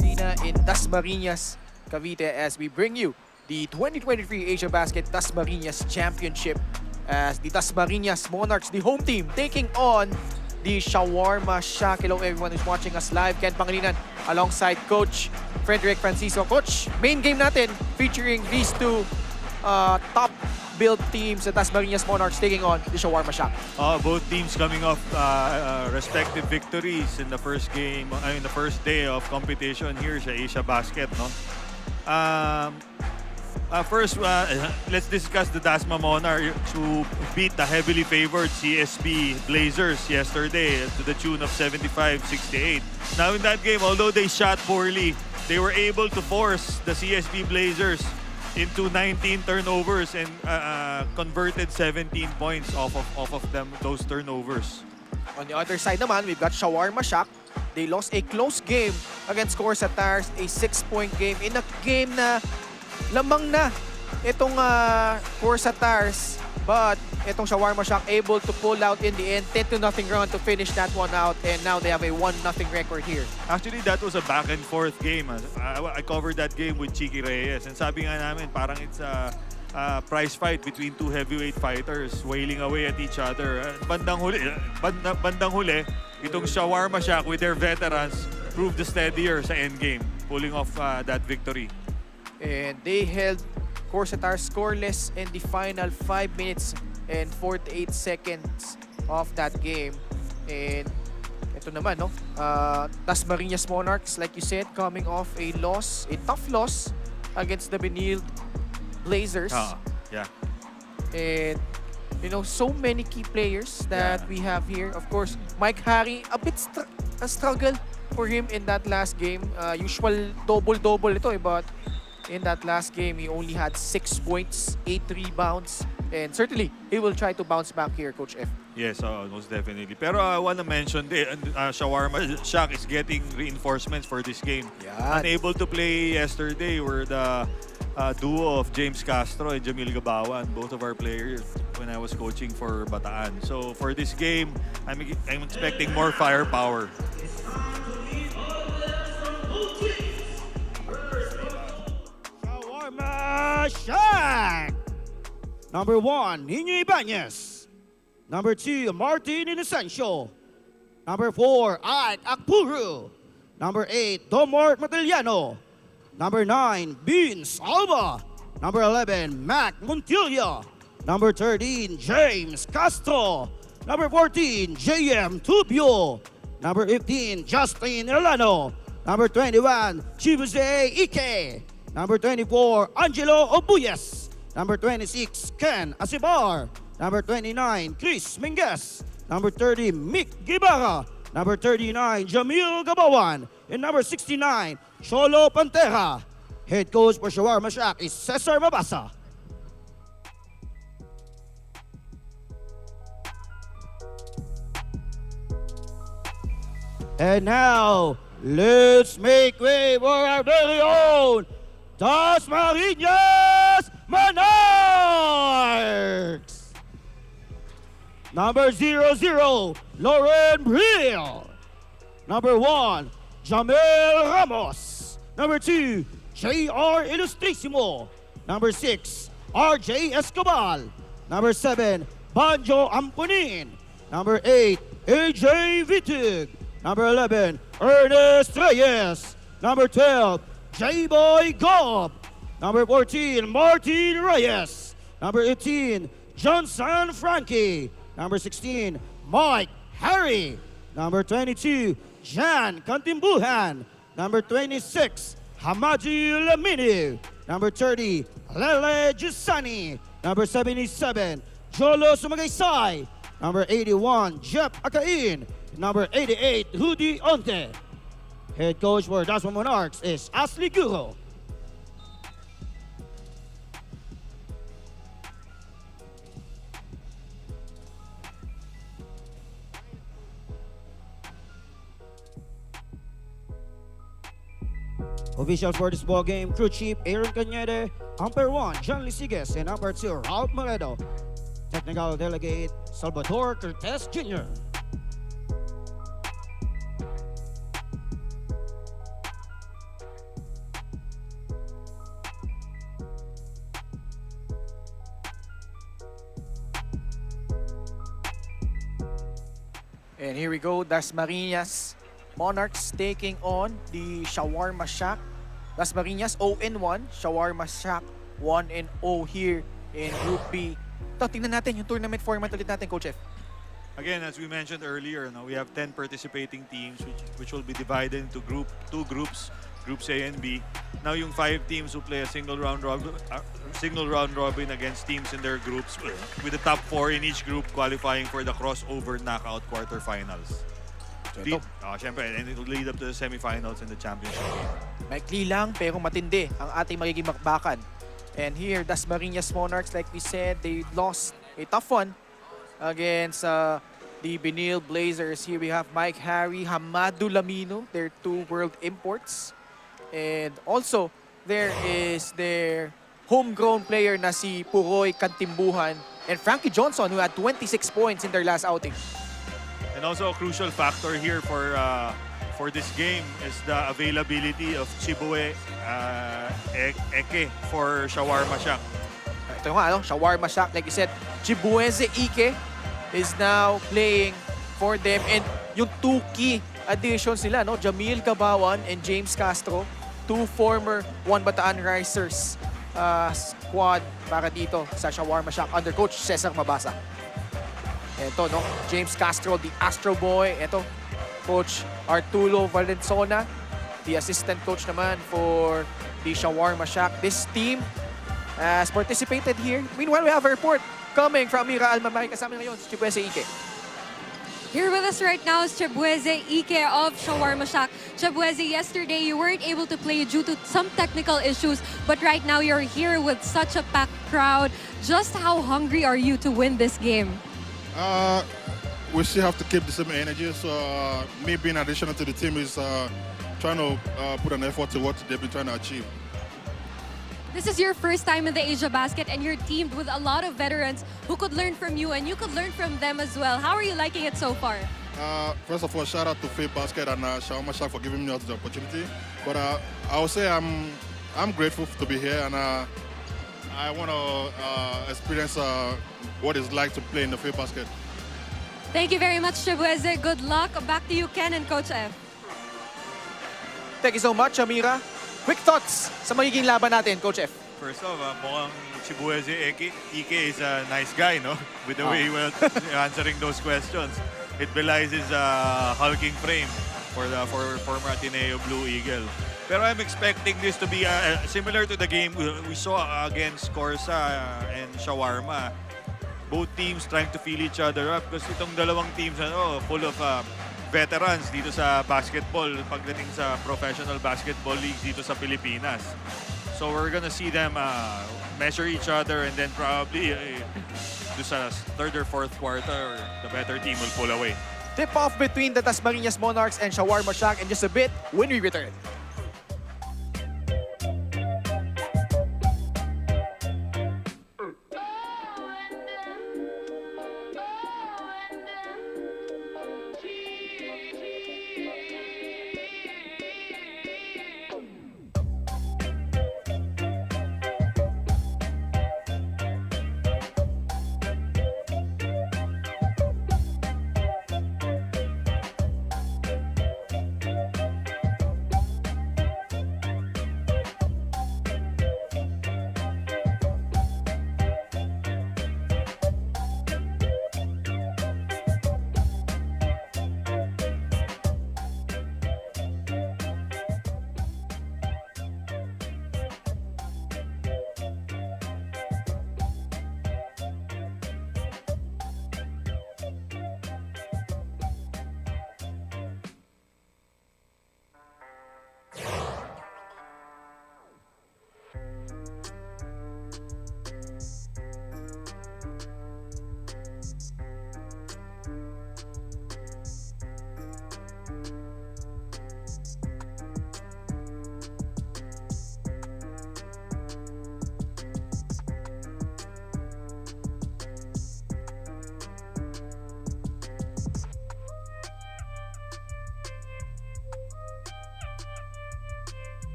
Arena in Dasmariñas, Cavite, as we bring you the 2023 Asiabasket Dasmariñas Championship as the Dasmariñas Monarchs, the home team, taking on the Shawarma Shack. Hello everyone who's watching us live. Ken Pangilinan alongside Coach Frederick Francisco. Coach, main game natin featuring these two top build teams, the Dasmariñas Monarchs taking on the Shawarma Shack. Both teams coming off respective victories in the first game, in the first day of competition here sa Asiabasket, no? First, let's discuss the Dasma Monarchs who beat the heavily favored CSB Blazers yesterday to the tune of 75-68. Now in that game, although they shot poorly, they were able to force the CSB Blazers into 19 turnovers and converted 17 points off of them, those turnovers. On the other side naman, we've got Shawarma Shack. They lost a close game against CORSA, a 6-point game in a game na lamang na itong CORSA, but itong Shawarma Shack able to pull out in the end, 10-0 run to finish that one out, and now they have a 1-0 record here. Actually, that was a back and forth game. I covered that game with Chiqui Reyes, and sabi nga namin parang it's a prize fight between two heavyweight fighters wailing away at each other. Bandang huli, itong Shawarma Shack with their veterans proved the steadier sa endgame, pulling off that victory. And they held CORSA scoreless in the final 5 minutes and 48 seconds of that game. And ito naman, no? Dasmariñas Monarchs, like you said, coming off a loss, a tough loss against the Benilde Blazers. Yeah. And you know, so many key players that we have here. Of course, Mike Harry, a bit a struggle for him in that last game. Usual double-double ito, but in that last game, he only had 6 points, 8 rebounds, and certainly he will try to bounce back here, Coach F. Yes, most definitely. Pero I want to mention, Shawarma Shack is getting reinforcements for this game. Yeah. Unable to play yesterday were the duo of James Castro and Jamil Gabawan, both of our players when I was coaching for Bataan. So for this game, I'm expecting more firepower. Shack. Number 1, Nino Ibanez. Number 2, Martin Inocencio. Number 4, Ike Akpuru. Number 8, Domort Matiliano. Number 9, Vince Alba. Number 11, Mac Montilla. Number 13, James Castro. Number 14, JM Tubio. Number 15, Justin Erlano. Number 21, Chibuse Ike. Number 24, Angelo Obuyes. Number 26, Ken Asibar. Number 29, Chris Minguez. Number 30, Mick Gibara. Number 39, Jamil Gabawan. And number 69, Cholo Pantera. Head coach for Shawarma Shack is Cesar Mabasa. And now, let's make way for our very own Dasmariñas Monarchs! Number 00, Lauren Brill. Number 1, Jamel Ramos. Number 2, J.R. Ilustrísimo. Number 6, R.J. Escobar. Number 7, Banjo Ampunin. Number 8, A.J. Vitug. Number 11, Ernest Reyes. Number 12, J-Boy Gob. Number 14, Martin Reyes. Number 18, Johnson Frankie. Number 16, Mike Harry. Number 22, Jan Kantimbuhan. Number 26, Hamaji Lamini. Number 30, Lele Gisani. Number 77, Jolo Sumagaysay. Number 81, Jeff Akain. Number 88, Rudy Onte. Head coach for Dasma Monarchs is Ashley Guro. Officials for this ball game, crew chief Aaron Cañede, umpire 1, John Lisiges, and umpire 2, Ralph Moredo. Technical delegate, Salvador Cortez Jr. And here we go, Dasmariñas Monarchs taking on the Shawarma Shack. Dasmariñas 0-1, Shawarma Shack 1-0 here in Group B. Ito, tingnan natin yung tournament format ulit natin, Coach F. Again, as we mentioned earlier, we have 10 participating teams which will be divided into two groups, Groups A and B. Now yung 5 teams will play a single round robin against teams in their groups with the top 4 in each group qualifying for the crossover knockout quarterfinals. Siyempre, and it will lead up to the semifinals and the championship game. Maikli lang pero matindi ang ating magiging makbakan. And here, Dasmariñas Monarchs, like we said, they lost a tough one against the Benil Blazers. Here we have Mike Harry, Hamadu Lamino, their 2 world imports. And also, there is their homegrown player na si Puroy Kantimbuhan and Frankie Johnson, who had 26 points in their last outing. And also a crucial factor here for this game is the availability of Chibue Eke for Shawarma Shack. Ito nga, Shawarma Shack, like you said, Chibueze Ike is now playing for them. And yung 2 key additions nila, Jamil Gabawan and James Castro, 2 former One Bataan Risers squad para dito sa Shawarma Shack under Coach Cesar Mabasa. Ito, James Castro, the Astro Boy. Ito, Coach Arturo Valenzona, the assistant coach naman for the Shawarma Shack. This team has participated here. Meanwhile, we have a report coming from Mira Almamay. Kasama ngayon si Chibueze Ike. Here with us right now is Chibueze Ike of Shawarma Shack. Chibueze, yesterday you weren't able to play due to some technical issues, but right now you're here with such a packed crowd. Just how hungry are you to win this game? We still have to keep the same energy. So me being additional to the team is trying to put an effort to what they've been trying to achieve. This is your first time in the Asiabasket and you're teamed with a lot of veterans who could learn from you and you could learn from them as well. How are you liking it so far? First of all, shout out to Faith Basket and Shawarma Shack for giving me the opportunity. But I would say I'm grateful to be here and I want to experience what it's like to play in the Faith Basket. Thank you very much, Chibueze. Good luck. Back to you, Ken and Coach F. Thank you so much, Amira. Quick thoughts sa magiging laban natin, Coach F. First off, mukhang Chibueze Ike is a nice guy, with the way he was answering those questions. It belies his hulking frame for former Ateneo Blue Eagle. Pero I'm expecting this to be similar to the game we saw against CORSA and Shawarma. Both teams trying to feel each other up because itong dalawang teams full of veterans dito sa basketball pagdating sa professional basketball leagues dito sa Pilipinas. So we're gonna see them measure each other and then probably sa 3rd or 4th quarter, the better team will pull away. Tip-off between the Dasmariñas Monarchs and Shawarma Shack in just a bit when we return.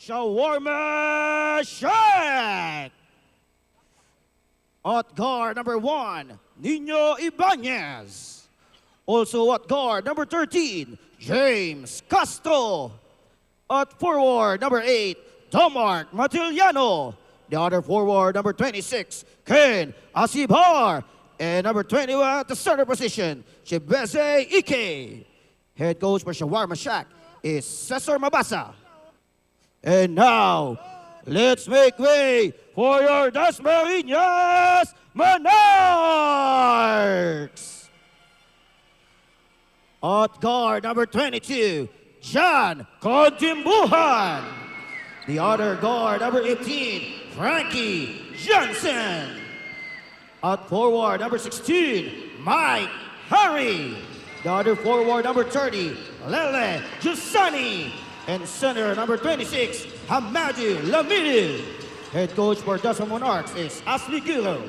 Shawarma Shack. At guard number 1, Nino Ibanez. Also at guard number 13, James Castro. At forward number 8, Domark Matiliano. The other forward number 26, Ken Asibar. And number 21 at the center position, Chibese Ike. Head coach for Shawarma Shack is Cesar Mabasa. And now, let's make way for your Dasmariñas Monarchs. At guard number 22, John Contimbuhan. The other guard number 18, Frankie Johnson. At forward number 16, Mike Harry. The other forward number 30, Lele Giussani. And center number 26, Hamadi Lamini. Head coach for Dasma Monarchs is Asli Giro.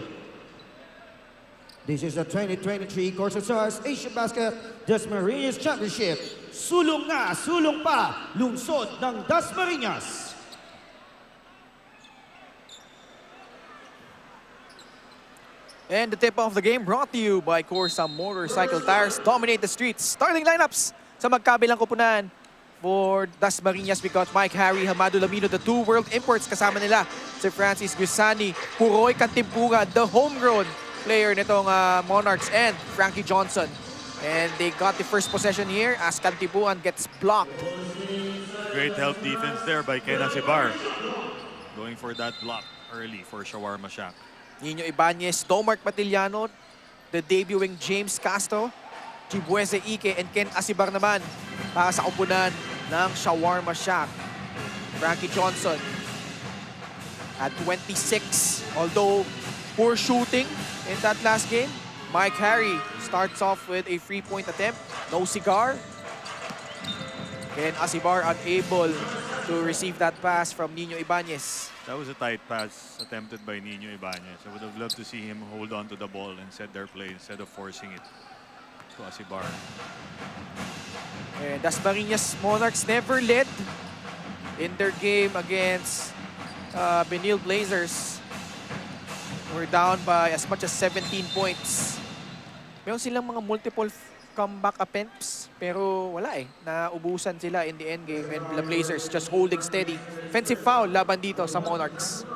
This is the 2023 CORSA Asiabasket Dasmariñas Championship. Sulong na, sulong pa, lungsod ng Dasmariñas. And the tip of the game brought to you by CORSA Motorcycle Tires. Dominate the streets. Starting lineups sa magkabilang kupunan for Dasmariñas. We got Mike Harry, Hamado Lamino, the two world imports. Kasama nila si Francis Gusani, Puroy Cantimpuga, the homegrown player nitong Monarchs, and Frankie Johnson. And they got the first possession here as Cantimpuan gets blocked. Great help defense there by Ken Asibar. Going for that block early for Shawarma Shack. Nino Ibanez, Domark Matiliano, the debuting James Castro, Chibuese Ike, and Ken Asibar naman para sa kumpunan ng Shawarma Shack. Frankie Johnson at 26, although poor shooting in that last game. Mike Harry starts off with a free-point attempt. No cigar. Ken Asibar unable to receive that pass from Nino Ibanez. That was a tight pass attempted by Nino Ibanez. I would have loved to see him hold on to the ball and set their play instead of forcing it to Asibar. And Dasmariñas Monarchs never led in their game against Benil Blazers. We're down by as much as 17 points. Meron silang mga multiple comeback attempts, pero wala eh. Naubusan sila in the end game, and the Blazers just holding steady. Offensive foul laban dito sa Monarchs.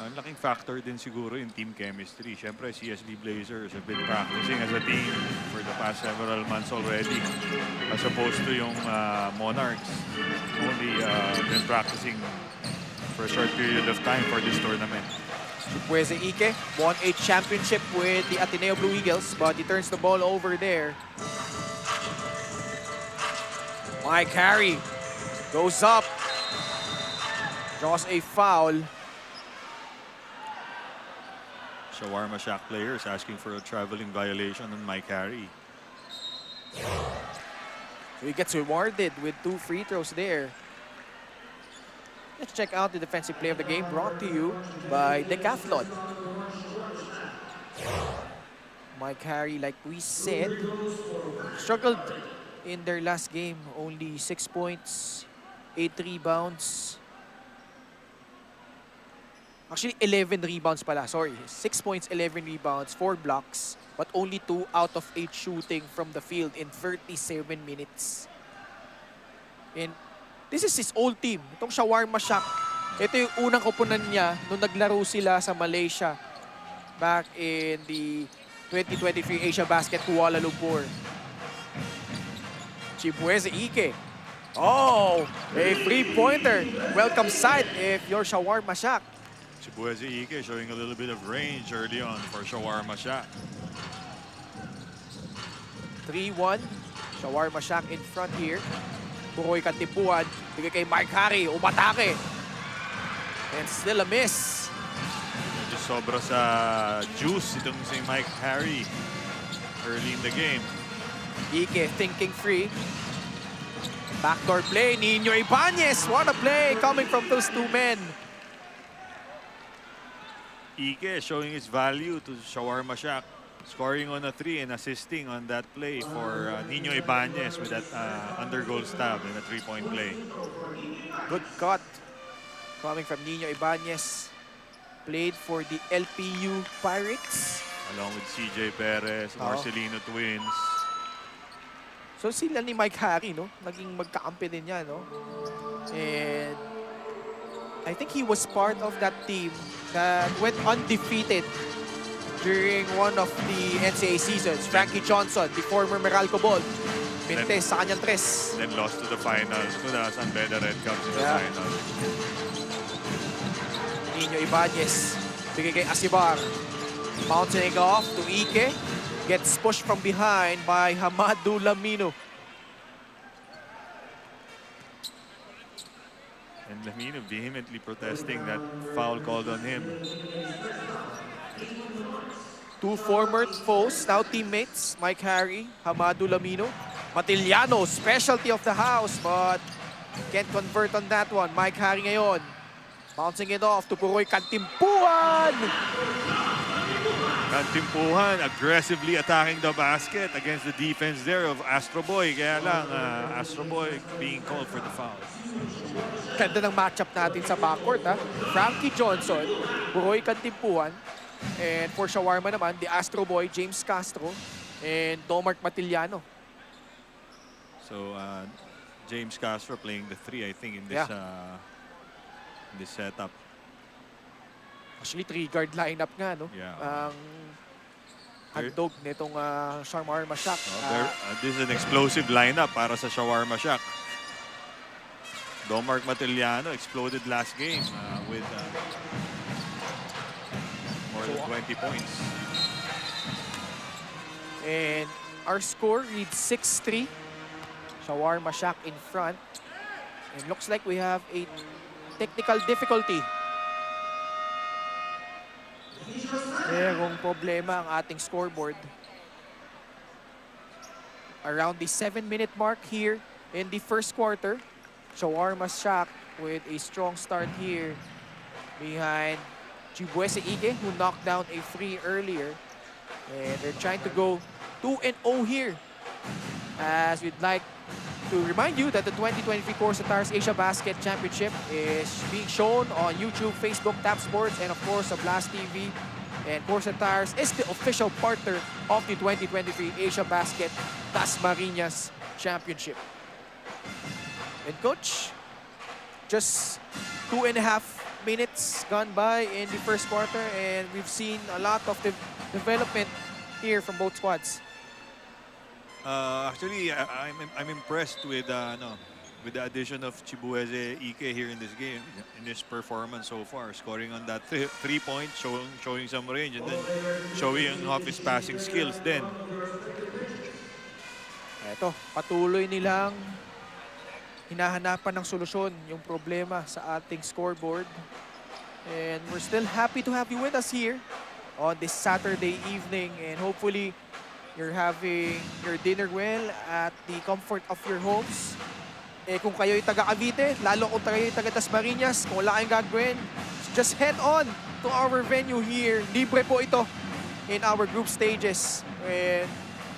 Ang laking factor din siguro yung team chemistry. Siyempre, CSB Blazers have been practicing as a team for the past several months already. As opposed to yung Monarchs only been practicing for a short period of time for this tournament. Chibuese Ike won a championship with the Ateneo Blue Eagles, but he turns the ball over there. Mike Harry goes up, draws a foul. Shawarma Shack players asking for a traveling violation on Mike Harry. So he gets rewarded with 2 free throws there. Let's check out the defensive play of the game brought to you by Decathlon. Mike Harry, like we said, struggled in their last game. Only 6 points, 8 rebounds. Actually, 11 rebounds pala. Sorry, 6 points, 11 rebounds, 4 blocks. But only 2 out of 8 shooting from the field in 37 minutes. And this is his old team. Itong Shawarma Shack. Ito yung unang kupunan niya nung naglaro sila sa Malaysia back in the 2023 Asiabasket Kuala Lumpur. Chibuese Ike. Oh, a three-pointer. Welcome sight if you're Shawarma Shack. Chibuese Ike showing a little bit of range early on for Shawarma Shack. 3-1. Shawarma Shack in front here. Puroy Cantimpuan. Bigay kay Mike Harry. Umatake. And still a miss. Medyo sobra sa juice itong si Mike Harry early in the game. Ike thinking free. Backdoor play. Nino Ibanez. What a play coming from those 2 men. Ike showing his value to Shawarma Shack. Scoring on a 3 and assisting on that play for Nino Ibanez with that under goal stab in a 3-point play. Good cut coming from Nino Ibanez. Played for the LPU Pirates. Along with CJ Perez, Marcelino twins. So sila ni Mike Harry, no? Naging magkakampi din yan, no? And I think he was part of that team that went undefeated during one of the NCAA seasons. Frankie Johnson, the former Meralco Ball. Pintes sa kanyang tres. Then lost to the final to the San Beda Red Caps in the final. Nino Ibanez, bigay kay Asibar. Bouncing off to Ike. Gets pushed from behind by Hamadu Lamino. And Lamino vehemently protesting that foul called on him. Two former foes, now teammates. Mike Harry, Hamadu Lamino. Matiliano, specialty of the house, but can't convert on that one. Mike Harry ngayon. Bouncing it off to Puroy Kantimpuan. Kantimpuhan aggressively attacking the basket against the defense there of Astro Boy. Kaya lang, Astro Boy being called for the foul. Ganda ng matchup natin sa backcourt, ha? Frankie Johnson, Puroy Kantimpuan. And for Shawarma naman, the Astro Boy, James Castro, and Domark Matiliano. So, James Castro playing the 3, I think, in this this setup. Actually, 3-guard lineup nga, no? Yeah. Ang handog nitong Shawarma Shack. This is an explosive lineup para sa Shawarma Shack. Domark Matiliano exploded last game with more than 20 points. And our score reads 6-3. Shawarma Shack in front. And looks like we have a technical difficulty. Merong problema ang ating scoreboard. Around the 7-minute mark here in the first quarter. Shawarma Shack with a strong start here behind Chibuese Ige, who knocked down a free earlier. And they're trying to go 2-0 here. As we'd like to remind you that the 2023 CORSA Tires Asiabasket Championship is being shown on YouTube, Facebook, Tap Sports, and of course, sa Blast TV. And CORSA Tires is the official partner of the 2023 Asiabasket Dasmariñas Championship. And coach, just 2.5 minutes gone by in the first quarter, and we've seen a lot of the development here from both squads. Actually, I'm impressed with with the addition of Chibuese Ike here in this game, in his performance so far, scoring on that 3-point, showing some range, and then showing off his passing skills. Then, eto, patuloy nilang hinahanapan ng solusyon yung problema sa ating scoreboard. And we're still happy to have you with us here on this Saturday evening, and hopefully you're having your dinner well at the comfort of your homes. Eh kung kayo'y taga Cavite, lalo kung kayo'y taga Dasmariñas, kung wala kayong gagawin, just head on to our venue here. Libre po ito in our group stages. And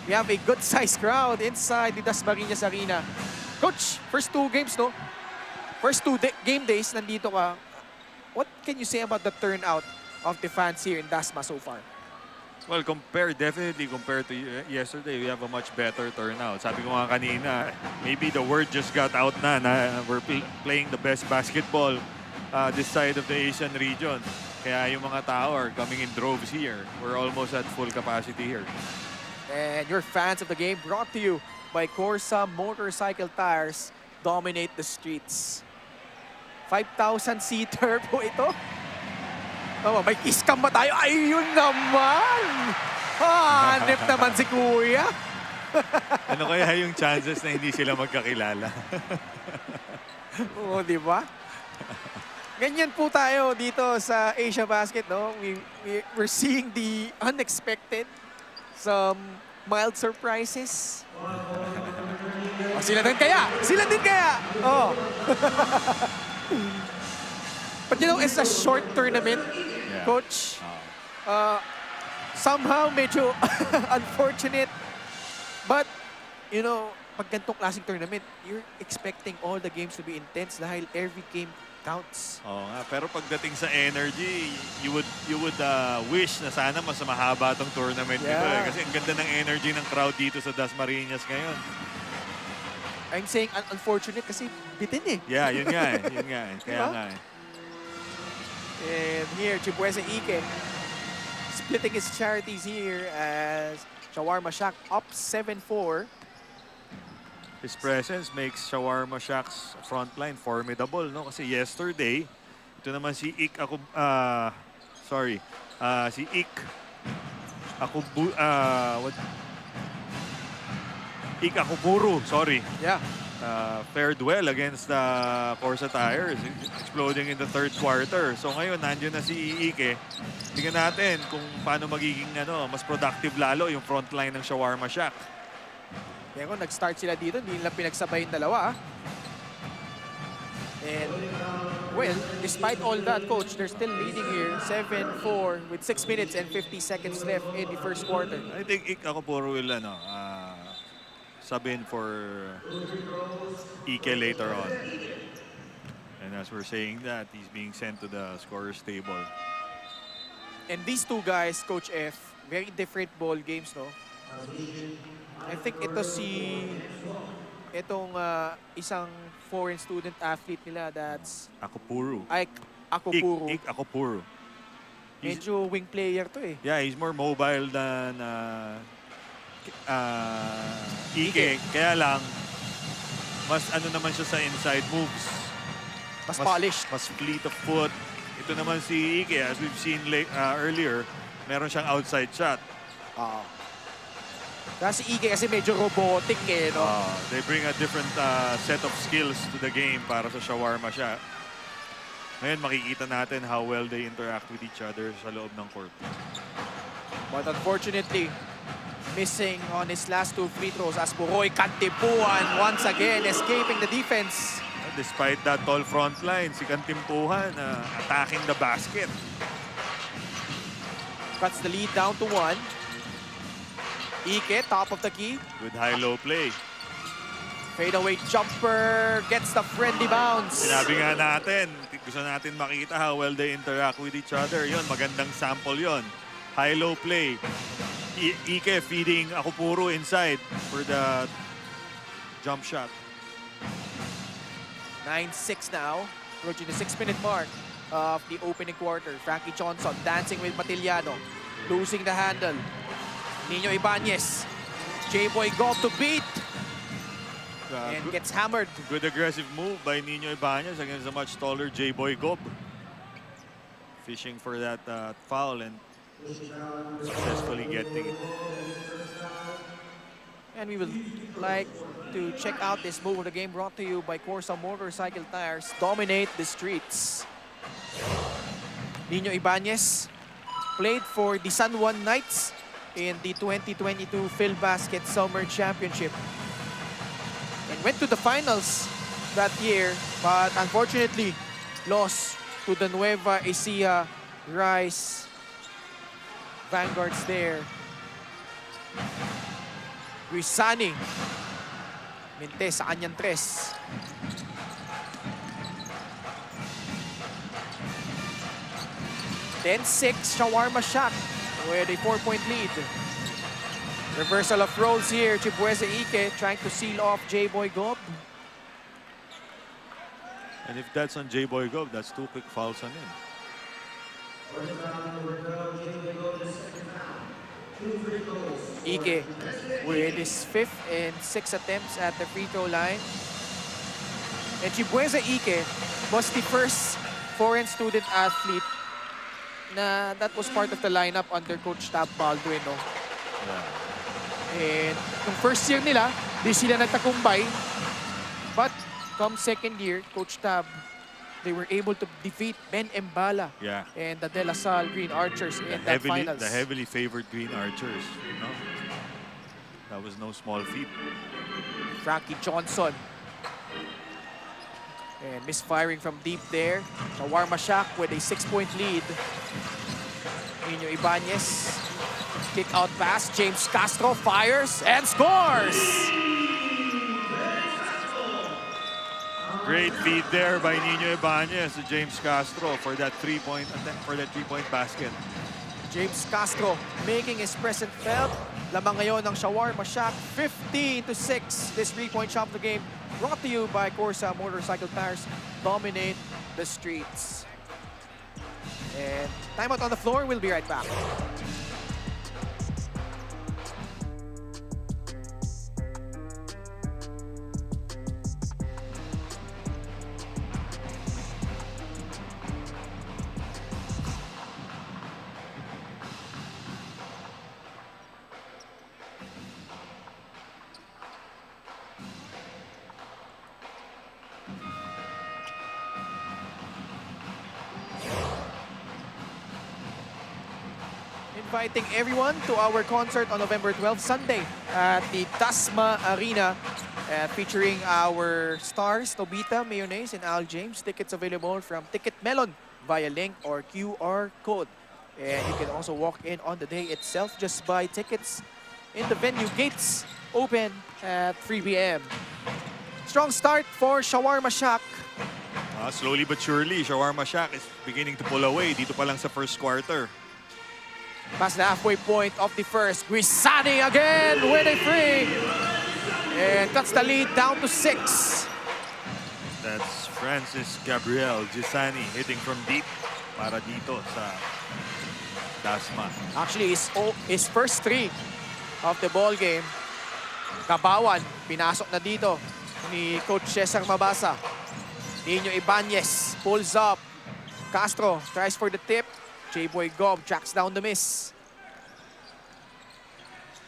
we have a good-sized crowd inside the Dasmariñas Arena. Coach, first 2 games, no? First 2 game days, nandito ka. What can you say about the turnout of the fans here in Dasma so far? well, definitely compared to yesterday, we have a much better turnout. Sabi ko nga kanina, maybe the word just got out na we're playing the best basketball this side of the Asian region. Kaya yung mga tao are coming in droves here. We're almost at full capacity here. And your fans of the game brought to you by CORSA Motorcycle Tires. Dominate the streets. 5,000-seater po ito. Oh, may kiss cam ba tayo? Ayun naman! Hanip naman si Kuya. Ano kaya yung chances na hindi sila magkakilala? Oo, di ba? Ganyan po tayo dito sa Asiabasket, no? We're seeing the unexpected. Some mild surprises. Oh, sila din kaya! Sila din kaya! Oh. But you know, it's a short tournament, Coach. Somehow medyo unfortunate. But, you know, pag ganitong klaseng tournament, you're expecting all the games to be intense dahil every game counts. Oo nga, pero pagdating sa energy, you would wish na sana mas mahaba tong tournament nito eh. Kasi ang ganda ng energy ng crowd dito sa Dasmariñas ngayon. I'm saying unfortunate kasi bitin eh. Yeah, yun nga eh. Yun nga eh. Kaya Diba? nga eh. And here, Chibueze Ike splitting his charities here as Shawarma Shack up 7-4. His presence makes Shawarma Shack's frontline formidable, no? Kasi yesterday, ito naman si Ik ako si Ik Ik Akuburu, sorry. Yeah. Fared well against the CORSA Tires, exploding in the third quarter. So ngayon, nandiyan na si Ike. Tingnan natin kung paano magiging mas productive lalo yung frontline ng Shawarma Shack. Kaya kung nag-start sila dito, hindi nila pinagsabay yung dalawa. And, well, despite all that, Coach, they're still leading here. 7-4 with 6 minutes and 50 seconds left in the first quarter. I think Ik Akuburu will sub in for Ike later on. And as we're saying that, he's being sent to the scorer's table. And these two guys, Coach F, very different ball games, no? I think itong isang foreign student athlete nila, that's Akuburu. Akuburu. Ik Akuburu. Medyo wing player to eh. Yeah, he's more mobile than Ike. Kaya lang, mas naman siya sa inside moves. Mas polished. Mas fleet of foot. Ito naman si Ike, as we've seen earlier, meron siyang outside shot. Kasi Ike kasi medyo robotic eh, no? They bring a different set of skills to the game para sa Shawarma siya. Ngayon makikita natin how well they interact with each other sa loob ng court. But unfortunately, missing on his last 2 free throws as Buroy Kantipuan once again escaping the defense. Despite that tall front line, si Kantimpuhan attacking the basket. Cuts the lead down to 1. Ike, top of the key. Good high-low play. Fadeaway jumper, gets the friendly bounce. Sinabi nga natin, gusto natin makita how well they interact with each other. Yon, magandang sample yon. High-low play. Ike feeding Akuburu inside for the jump shot. 9-6 now, approaching the 6-minute mark of the opening quarter. Frankie Johnson dancing with Matiliano, losing the handle. Nino Ibanez, J-Boy Goff to beat, and gets hammered. Good aggressive move by Nino Ibanez against a much taller J-Boy Gob. Fishing for that foul and successfully getting it. And we would like to check out this move of the game brought to you by CORSA Motorcycle Tires. Dominate the streets. Nino Ibanez played for the San Juan Knights in the 2022 PhilBasket Summer Championship. And went to the finals that year, but unfortunately lost to the Nueva Ecija Rice Vanguards there. Grisani Minte sa kanyang tres. Then 6 Shawarma Shack with a 4-point lead. Reversal of roles here. Chibueze Ike trying to seal off J-Boy Gob. And if that's on J-Boy Gob, that's 2 quick fouls on him. Ike with his 5th and 6th attempts at the free throw line. And Chibueze Ike was the first foreign student athlete that was part of the lineup under Coach Tab Baldwin. No? Yeah. And yung first year nila, di sila nagtakumbay. But come second year, Coach Tab, they were able to defeat Ben Embala and the De La Salle Green Archers in that finals. The heavily favored Green Archers. No? That was no small feat. Frankie Johnson. And misfiring from deep there. Shawarma Shack with a 6-point lead. Nino Ibanez. Kick out pass. James Castro fires and scores! Great feed there by Nino Ibanez to James Castro for that three-point basket. James Castro making his presence felt. Lamang ngayon ng Shawarma Shack, 15-6. This 3-point shot of the game brought to you by CORSA Motorcycle Tires. Dominate the streets. And timeout on the floor. We'll be right back. Inviting everyone to our concert on November 12, Sunday, at the Dasma Arena, featuring our stars, Nobita, Mayonnaise, and Al James. Tickets available from Ticket Melon via link or QR code. And you can also walk in on the day itself. Just buy tickets in the venue. Gates open at 3 p.m. Strong start for Shawarma Shack. Slowly but surely, Shawarma Shack is beginning to pull away dito pa lang sa first quarter. Past the halfway point of the first. Grisani again with a free. And cuts the lead down to 6. That's Francis Gabriel Gisani hitting from deep para dito sa Dasma. Actually, his first 3 of the ball game. Kabawan, pinasok na dito ni Coach Cesar Mabasa. Nino Ibanez pulls up. Castro tries for the tip. J-Boy Gob tracks down the miss.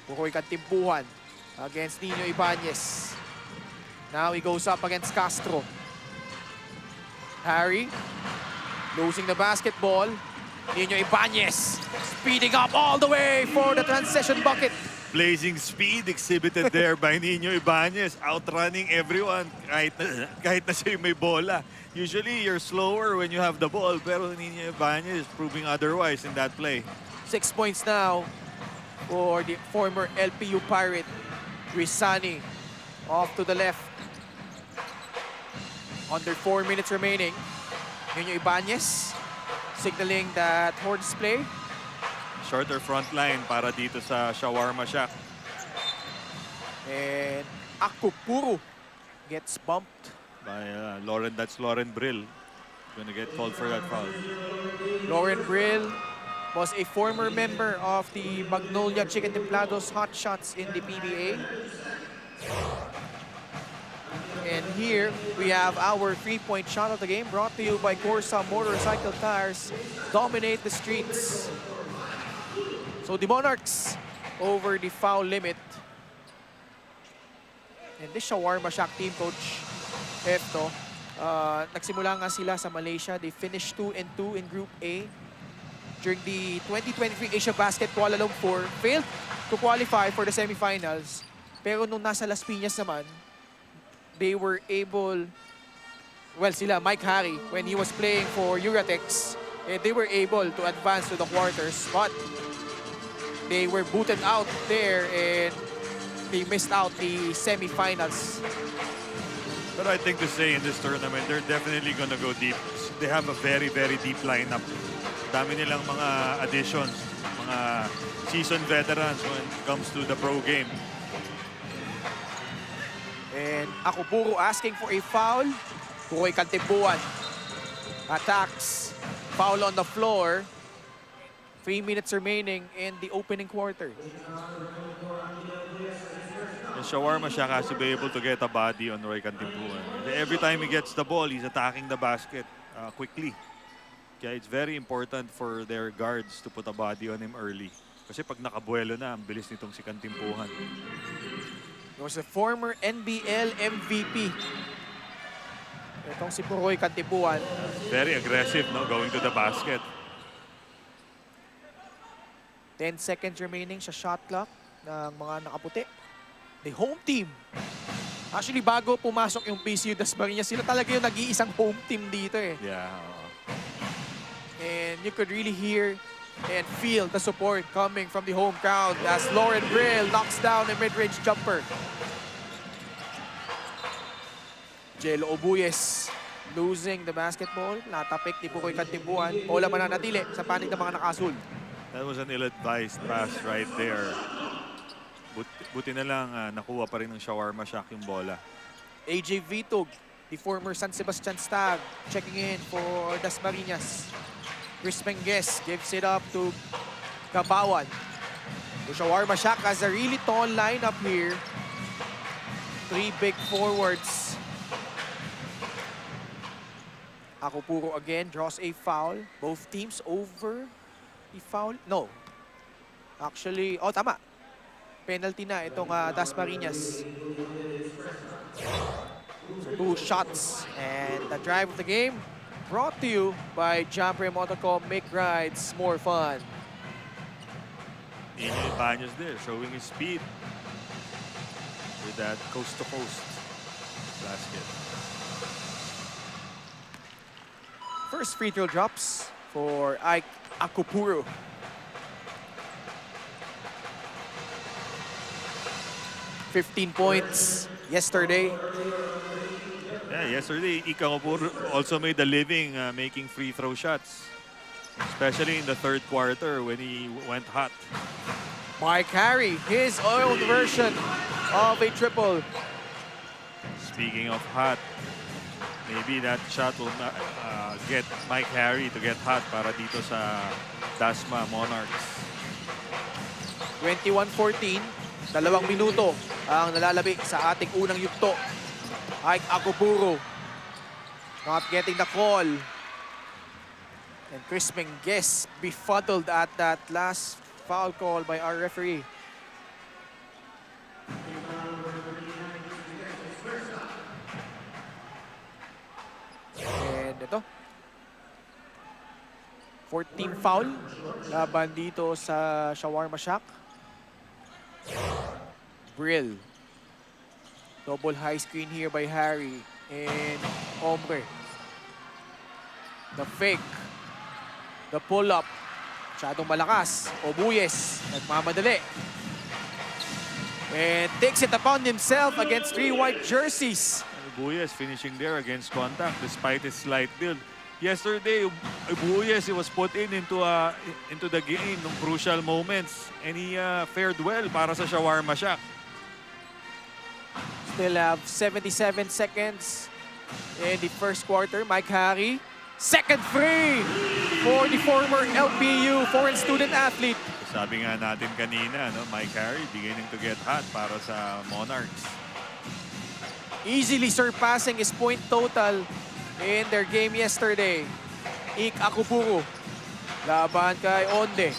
Pukoy Kantimpuhan against Nino Ibanez. Now he goes up against Castro. Harry losing the basketball. Nino Ibanez speeding up all the way for the transition bucket. Blazing speed exhibited there by Nino Ibanez, outrunning everyone kahit na siya may bola. Usually, you're slower when you have the ball, pero Nino Ibanez is proving otherwise in that play. 6 points now for the former LPU Pirate, Grisani, off to the left. Under 4 minutes remaining. Nino Ibanez signaling that horse play. Shorter front line para dito sa Shawarma Shack. And Akupuru gets bumped By Lauren, that's Lauren Brill. Gonna get called for that foul. Lauren Brill was a former member of the Magnolia Chicken Templados Hot Shots in the PBA. And here we have our 3-point shot of the game brought to you by CORSA Motorcycle Tires. Dominate the streets. So the Monarchs over the foul limit. And this Shawarma Shack team, Coach Efto, nagsimula nga sila sa Malaysia. They finished 2-2 in Group A. During the 2023 Asiabasket Kuala Lumpur, failed to qualify for the semifinals. Pero nung nasa Las Piñas naman, they were able, well sila, Mike Harry, when he was playing for Euratex, they were able to advance to the quarters. But they were booted out there and they missed out the semifinals. But I think to say in this tournament, they're definitely gonna go deep. They have a very, very deep lineup. Dami nilang mga additions, mga seasoned veterans when it comes to the pro game. And Akupuru asking for a foul. Pukoy Kantimpuhan attacks. Foul on the floor. 3 minutes remaining in the opening quarter. And Shawarma Shack has to be able to get a body on Roy Kantimpuhan. Every time he gets the ball, he's attacking the basket quickly. Kaya it's very important for their guards to put a body on him early. Kasi pag nakabuelo na, ang bilis nitong si Kantimpuhan. He was a former NBL MVP. Itong si Pukoy Kantimpuhan. Very aggressive, no, going to the basket. 10 seconds remaining sa shot clock ng mga nakaputi. The home team. Actually, bago pumasok yung PCU Dasmariñas, sila talaga yung nag-iisang home team dito eh. Yeah. And you could really hear and feel the support coming from the home crowd as Lauren Brill knocks down a mid-range jumper. Jello Obuyes losing the basketball. Natapik ni Pukoy Kantimbuan. Bola mananatili sa panig ng mga nakasul. That was an ill-advised pass right there. Buti na lang nakuha pa rin ng Shawarma Shack yung bola. AJ Vitog, the former San Sebastian Stag, checking in for Dasmariñas. Chris Menges gives it up to Kabawan. The Shawarma Shack has a really tall lineup here. 3 big forwards. Akupuro again draws a foul. Both teams over the foul. No. Actually, oh tama. Penalty na itong Dasmariñas. So 2 shots and the drive of the game brought to you by Jumper Motorcom. Make rides more fun. Inyo Ibanez there showing his speed with that coast-to-coast basket. First free throw drops for Ike Akupuro. $15 points yesterday. Yeah, yesterday, Ike Akupuro also made a living making free throw shots. Especially in the third quarter when he went hot. Mike Harry, his own version of a triple. Speaking of hot, maybe that shot will get Mike Harry to get hot para dito sa Dasma Monarchs. 21-14, 2 minuto ang nalalabi sa ating unang yugto. Ike Akupuro not getting the call. And Chris Menges befuddled at that last foul call by our referee. And ito, 14 foul laban dito sa Shawarma Shack. Brill. Double high screen here by Harry and Ombre. The fake. The pull-up. Masyadong malakas. Obuyes. Nagmamadali. And takes it upon himself against 3 white jerseys. Buyes finishing there against contact despite his slight build. Yesterday, Buyes was put into the game in crucial moments and he fared well para sa Shawarma Shack. Still have 77 seconds in the first quarter. Mike Harry, second free for the former LPU foreign student athlete. Sabi nga natin kanina, no, Mike Harry beginning to get hot para sa Monarchs. Easily surpassing his point total in their game yesterday. Ike Akupuro. Laban kay Onde.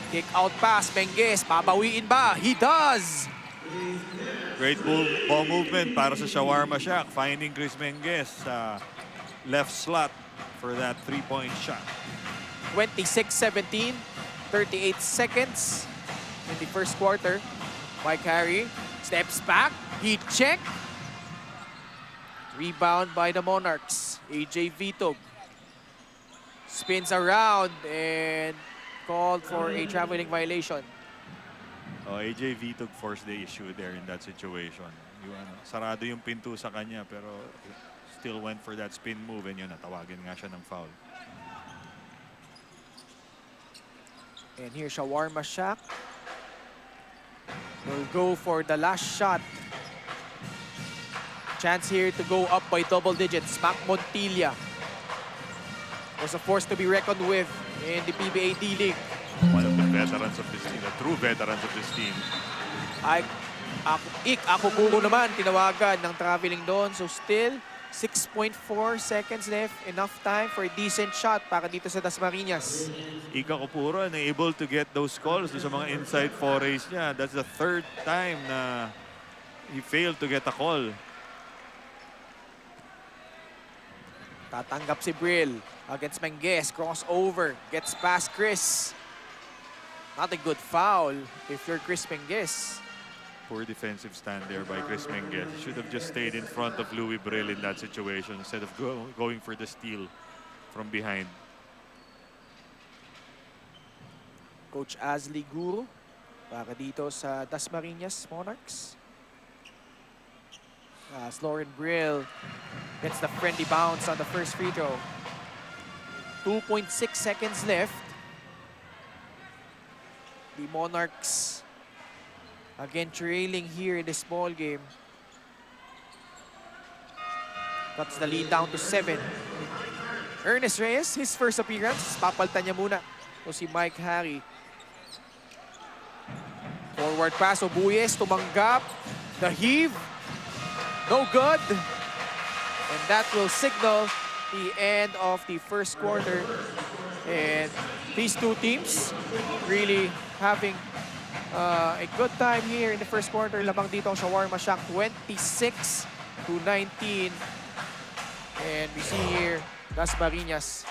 Kick out pass. Menges. Pabawiin ba? He does! Great ball movement para sa Shawarma Shack. Finding Chris Menges sa left slot for that 3-point shot. 26-17. 38 seconds in the first quarter. Mike Harry steps back. He check. Rebound by the Monarchs. AJ Vitog spins around and called for a traveling violation. Oh, AJ Vitog forced the issue there in that situation. Sarado yung pinto sa kanya pero still went for that spin move and yun, natawagin nga siya ng foul. And here, Shawarma Shack will go for the last shot. Chance here to go up by double digits. Mac Montilla was a force to be reckoned with in the PBA D-League. One of the veterans of this team, the true veterans of this team. Ike Akupuro naman, tinawagan ng traveling doon. So still, 6.4 seconds left. Enough time for a decent shot para dito sa Dasmariñas. Ike Akupuro na able to get those calls sa mga inside forays niya. That's the third time na he failed to get a call. Tatanggap si Brill against Menges. Crossover. Gets past Chris. Not a good foul if you're Chris Menges. Poor defensive stand there by Chris Menges. Should have just stayed in front of Louis Brill in that situation instead of going for the steal from behind. Coach Azli Guru para dito sa Dasmariñas Monarchs. As Lauren Brill gets the friendly bounce on the first free throw. 2.6 seconds left. The Monarchs again trailing here in this ball game. Cuts the lead down to 7. Ernest Reyes, his first appearance. Papaltan niya muna. O si Mike Harry. Forward pass, Obuyes, tumanggap. The heave. No good. And that will signal the end of the first quarter. And these two teams really having a good time here in the first quarter. Lamang dito ang Shawarma Shack, 26-19. And we see here, Dasmariñas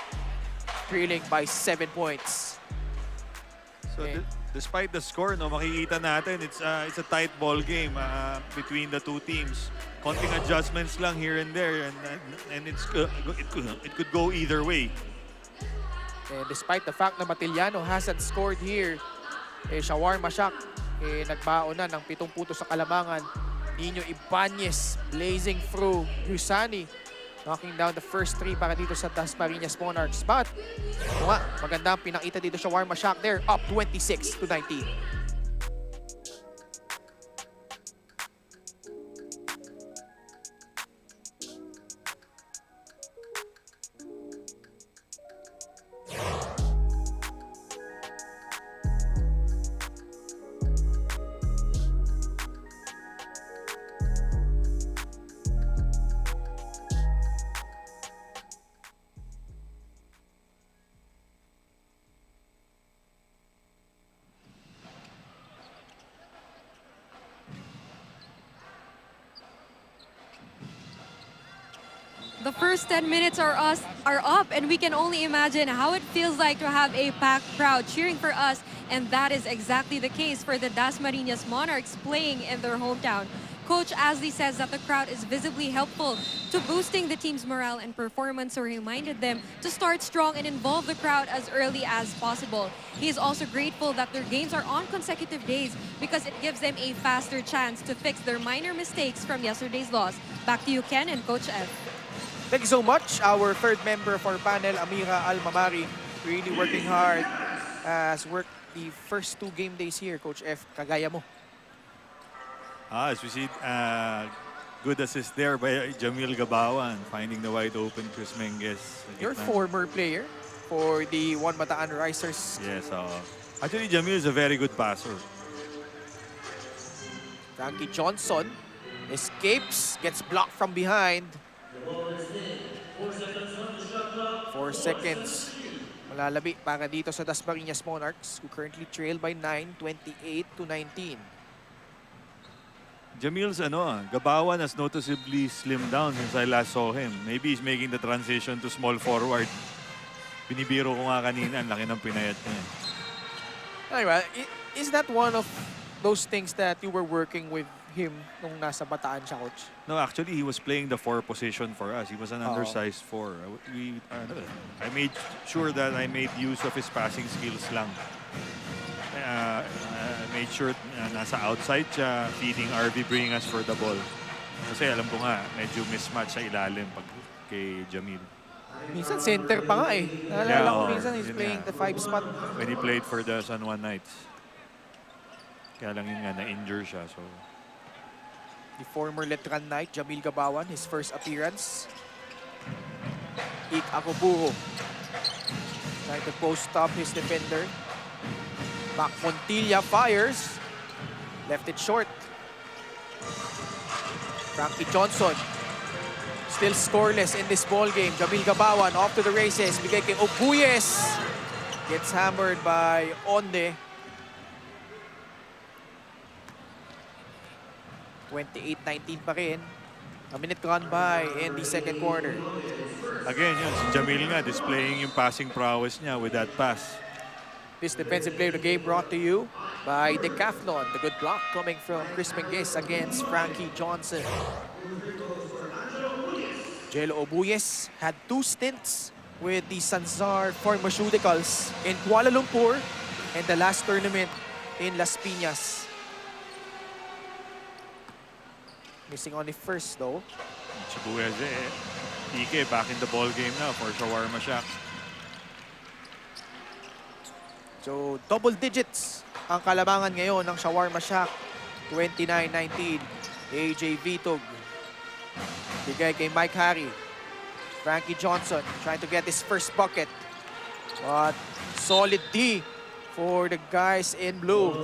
trailing by 7 points. So despite the score, no, makikita natin it's a tight ball game between the two teams. Konting adjustments lang here and there, and it could go either way. And despite the fact na Matiliano hasn't scored here, Shawarma Shack nagbaon na ng 7 puntos sa kalamangan. Nino Ibanez blazing through. Yusani knocking down the first 3 para dito sa Dasmariñas Monarchs. But, magandang pinakita dito Shawarma Shack there, up 26-19. The first 10 minutes are up, and we can only imagine how it feels like to have a packed crowd cheering for us, and that is exactly the case for the Dasmariñas Monarchs playing in their hometown. Coach Asley says that the crowd is visibly helpful to boosting the team's morale and performance, so he reminded them to start strong and involve the crowd as early as possible. He is also grateful that their games are on consecutive days because it gives them a faster chance to fix their minor mistakes from yesterday's loss. Back to you, Ken and Coach F. Thank you so much. Our third member of our panel, Amira Almamari, really working hard as worked the first 2 game days here. Coach F, kagaya mo. As we see, good assist there by Jamil Gabawan, finding the wide open Chris Menges. Your former player for the One Bataan Risers. Yes, actually Jamil is a very good passer. Frankie Johnson escapes, gets blocked from behind. 4 seconds. Malalabi para dito sa Dasmariñas Monarchs, who currently trail by 9, 28-19. Jamil's Gabawan has noticeably slimmed down since I last saw him. Maybe he's making the transition to small forward. Binibiro ko nga kanina, ang laki ng pinayat niya. Anyway, is that one of those things that you were working with him nung nasa Bataan siya, Coach? No, actually, he was playing the 4 position for us. He was an undersized 4. I made sure that I made use of his passing skills lang. Made sure nasa outside siya, feeding RV Bringas for the ball. Kasi alam ko nga, medyo mismatch sa ilalim pag kay Jamil. Minsan center pa nga eh. Naalala ko minsan he's playing the 5 spot. When he played for the San Juan Knights. Kaya lang yun nga, na-injure siya. So. The former Letran Knight, Jamil Gabawan, his first appearance. Ik Akoburo trying to post up his defender. Mac Montilla fires. Left it short. Frankie Johnson still scoreless in this ball game. Jamil Gabawan off to the races. Bigay kay Obuyes. Gets hammered by Onde. 28-19 pa rin. A minute gone by in the second quarter. Again, yun, si Jamil nga displaying yung passing prowess niya with that pass. This defensive play of the game brought to you by Decathlon. The good block coming from Chris Menges against Frankie Johnson. Jello Obuyes had 2 stints with the Sanzar Pharmaceuticals in Kuala Lumpur and the last tournament in Las Piñas. Missing on the first though. Chibueze, Ike back in the ball game now for Shawarma Shack. So double digits ang kalamangan ngayon ng Shawarma Shack. 29-19. AJ Vitog. Bigay kay Mike Harry. Frankie Johnson trying to get his first bucket. But solid D for the guys in blue.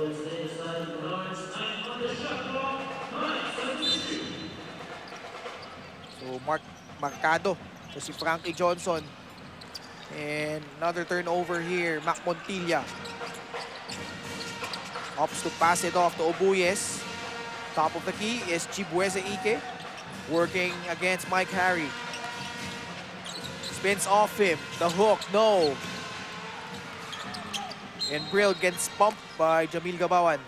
So markado. So si Frankie Johnson. And another turnover here. Mac Montilla. Opts to pass it off to Obuyes. Top of the key is Chibueze Ike. Working against Mike Harry. Spins off him. The hook, no. And Brill gets pumped by Jamil Gabawan.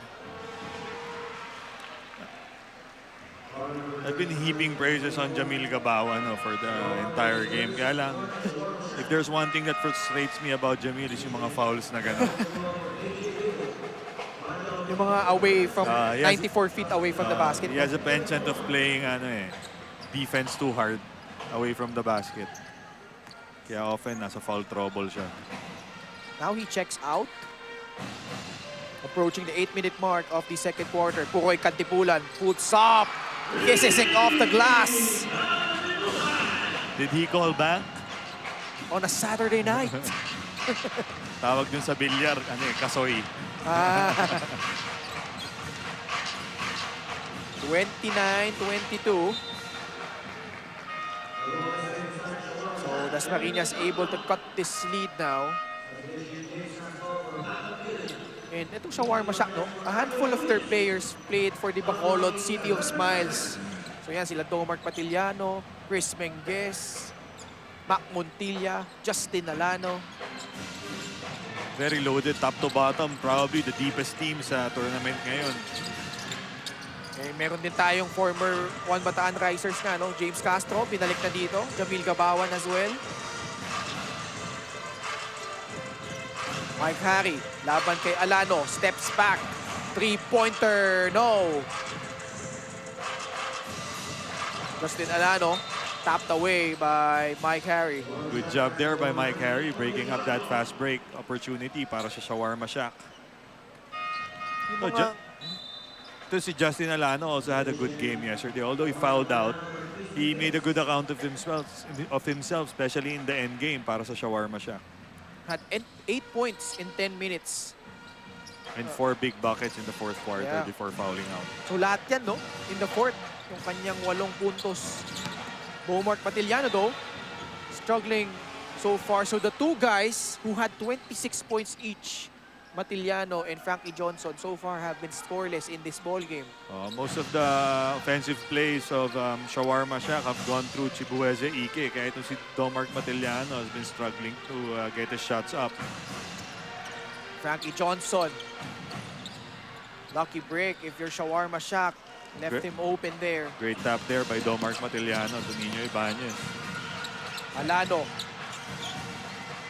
I've been heaping praises on Jamil Gabawan for the entire game. Kaya lang, if there's one thing that frustrates me about Jamil is yung mga fouls na gano'n. Yung mga away from 94 feet away from the basket. He has a penchant of playing defense too hard away from the basket. Kaya often nasa foul trouble siya. Now he checks out. Approaching the 8-minute mark of the second quarter. Pukoy Kantipulan puts up. Kisses it off the glass. Did he call back? On a Saturday night. Tawag dun sa bilyar, kasoy. 29-22. So Dasmariñas able to cut this lead now. And itong Shawarma Shack, no? A handful of their players played for the Bacolod City of Smiles. So yan, sila Domark Patiliano, Chris Menguez, Mac Montilla, Justin Alano. Very loaded top to bottom. Probably the deepest team sa tournament ngayon. Eh, meron din tayong former Juan Bataan Risers na, no? James Castro, binalik na dito. Jamil Gabawan as well. Mike Harry, laban kay Alano, steps back. Three-pointer, no. Justin Alano, tapped away by Mike Harry. Good job there by Mike Harry, breaking up that fast break opportunity para sa Shawarma Shack. So, si Justin Alano also had a good game yesterday. Although he fouled out, he made a good account of himself, especially in the end game para sa Shawarma Shack. Had 8 points in 10 minutes. And 4 big buckets in the fourth quarter before fouling out. So lahat yan, no? In the fourth, yung kanyang 8 puntos. Domark Patiliano, though, struggling so far. So the two guys who had 26 points each, Matiliano and Frankie Johnson, so far have been scoreless in this ball game. Most of the offensive plays of Shawarma Shack have gone through Chibueze Ike. Kaya itong si Domark Matiliano has been struggling to get his shots up. Frankie Johnson. Lucky break if you're Shawarma Shack. Left him open there. Great tap there by Domark Matiliano to Nino Ibanez. Alano.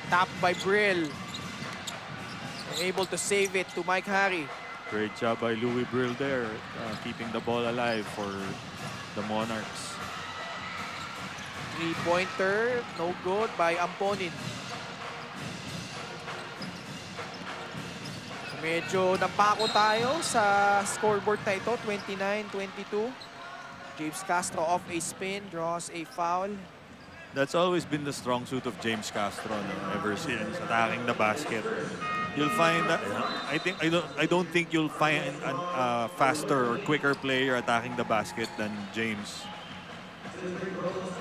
Tap by Brill. Able to save it to Mike Harry. Great job by Louis Brill there, keeping the ball alive for the Monarchs. Three-pointer, no good by Amponin. Medyo napako tayo sa scoreboard na ito, 29-22. James Castro off a spin, draws a foul. That's always been the strong suit of James Castro, ever since attacking the basket. You'll find that I don't think you'll find a faster or quicker player attacking the basket than James.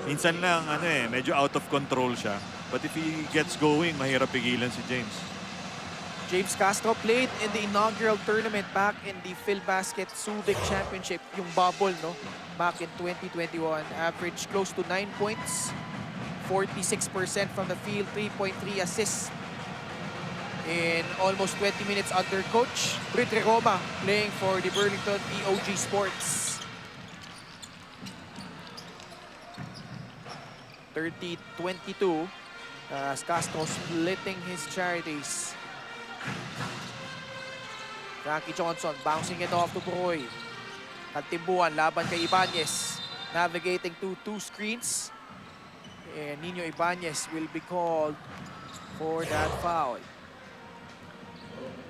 Minsan lang medyo out of control siya. But if he gets going, mahirap pigilan si James. James Castro played in the inaugural tournament back in the PhilBasket Subic Championship, yung bubble, no? Back in 2021. Averaged close to 9 points, 46% from the field, 3.3 assists. In almost 20 minutes under coach Brit Roma, playing for the Burlington POG Sports. 30-22 as Castro splitting his charities. Frankie Johnson bouncing it off to Broy. Kantimbuhan laban kay Ibanez. Navigating to 2 screens. And Nino Ibanez will be called for that foul.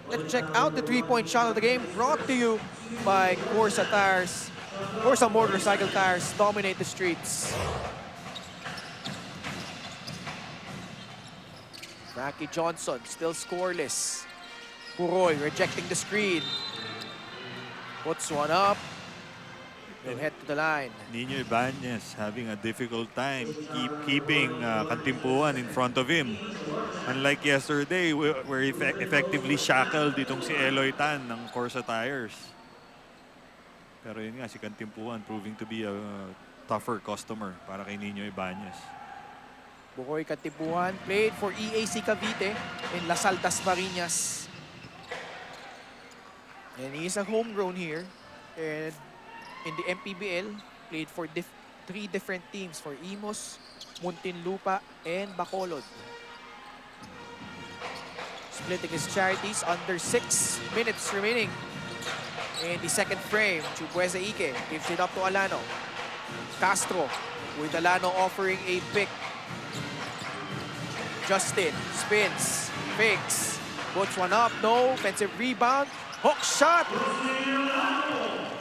Let's check out the 3-point shot of the game, brought to you by CORSA Tires. CORSA Motorcycle Tires dominate the streets. Frankie Johnson still scoreless. Puroy rejecting the screen. Puts one up. They'll head to the line. Nino Ibanez having a difficult time keeping Kantimpuhan in front of him. Unlike yesterday, where effectively shackled itong si Eloy Tan ng CORSA Tires. Pero yun nga, si Kantimpuhan proving to be a tougher customer para kay Nino Ibanez. Bukoy Kantimpuhan played for EAC Cavite in Lasal Dasmariñas. And he's a homegrown here. And in the MPBL, played for 3 different teams for Imos, Muntinlupa, and Bacolod. Splitting his charities under 6 minutes remaining. In the second frame, Chubueza Ike gives it up to Alano. Castro with Alano offering a pick. Justin spins, fakes, puts one up, no, offensive rebound, hook shot.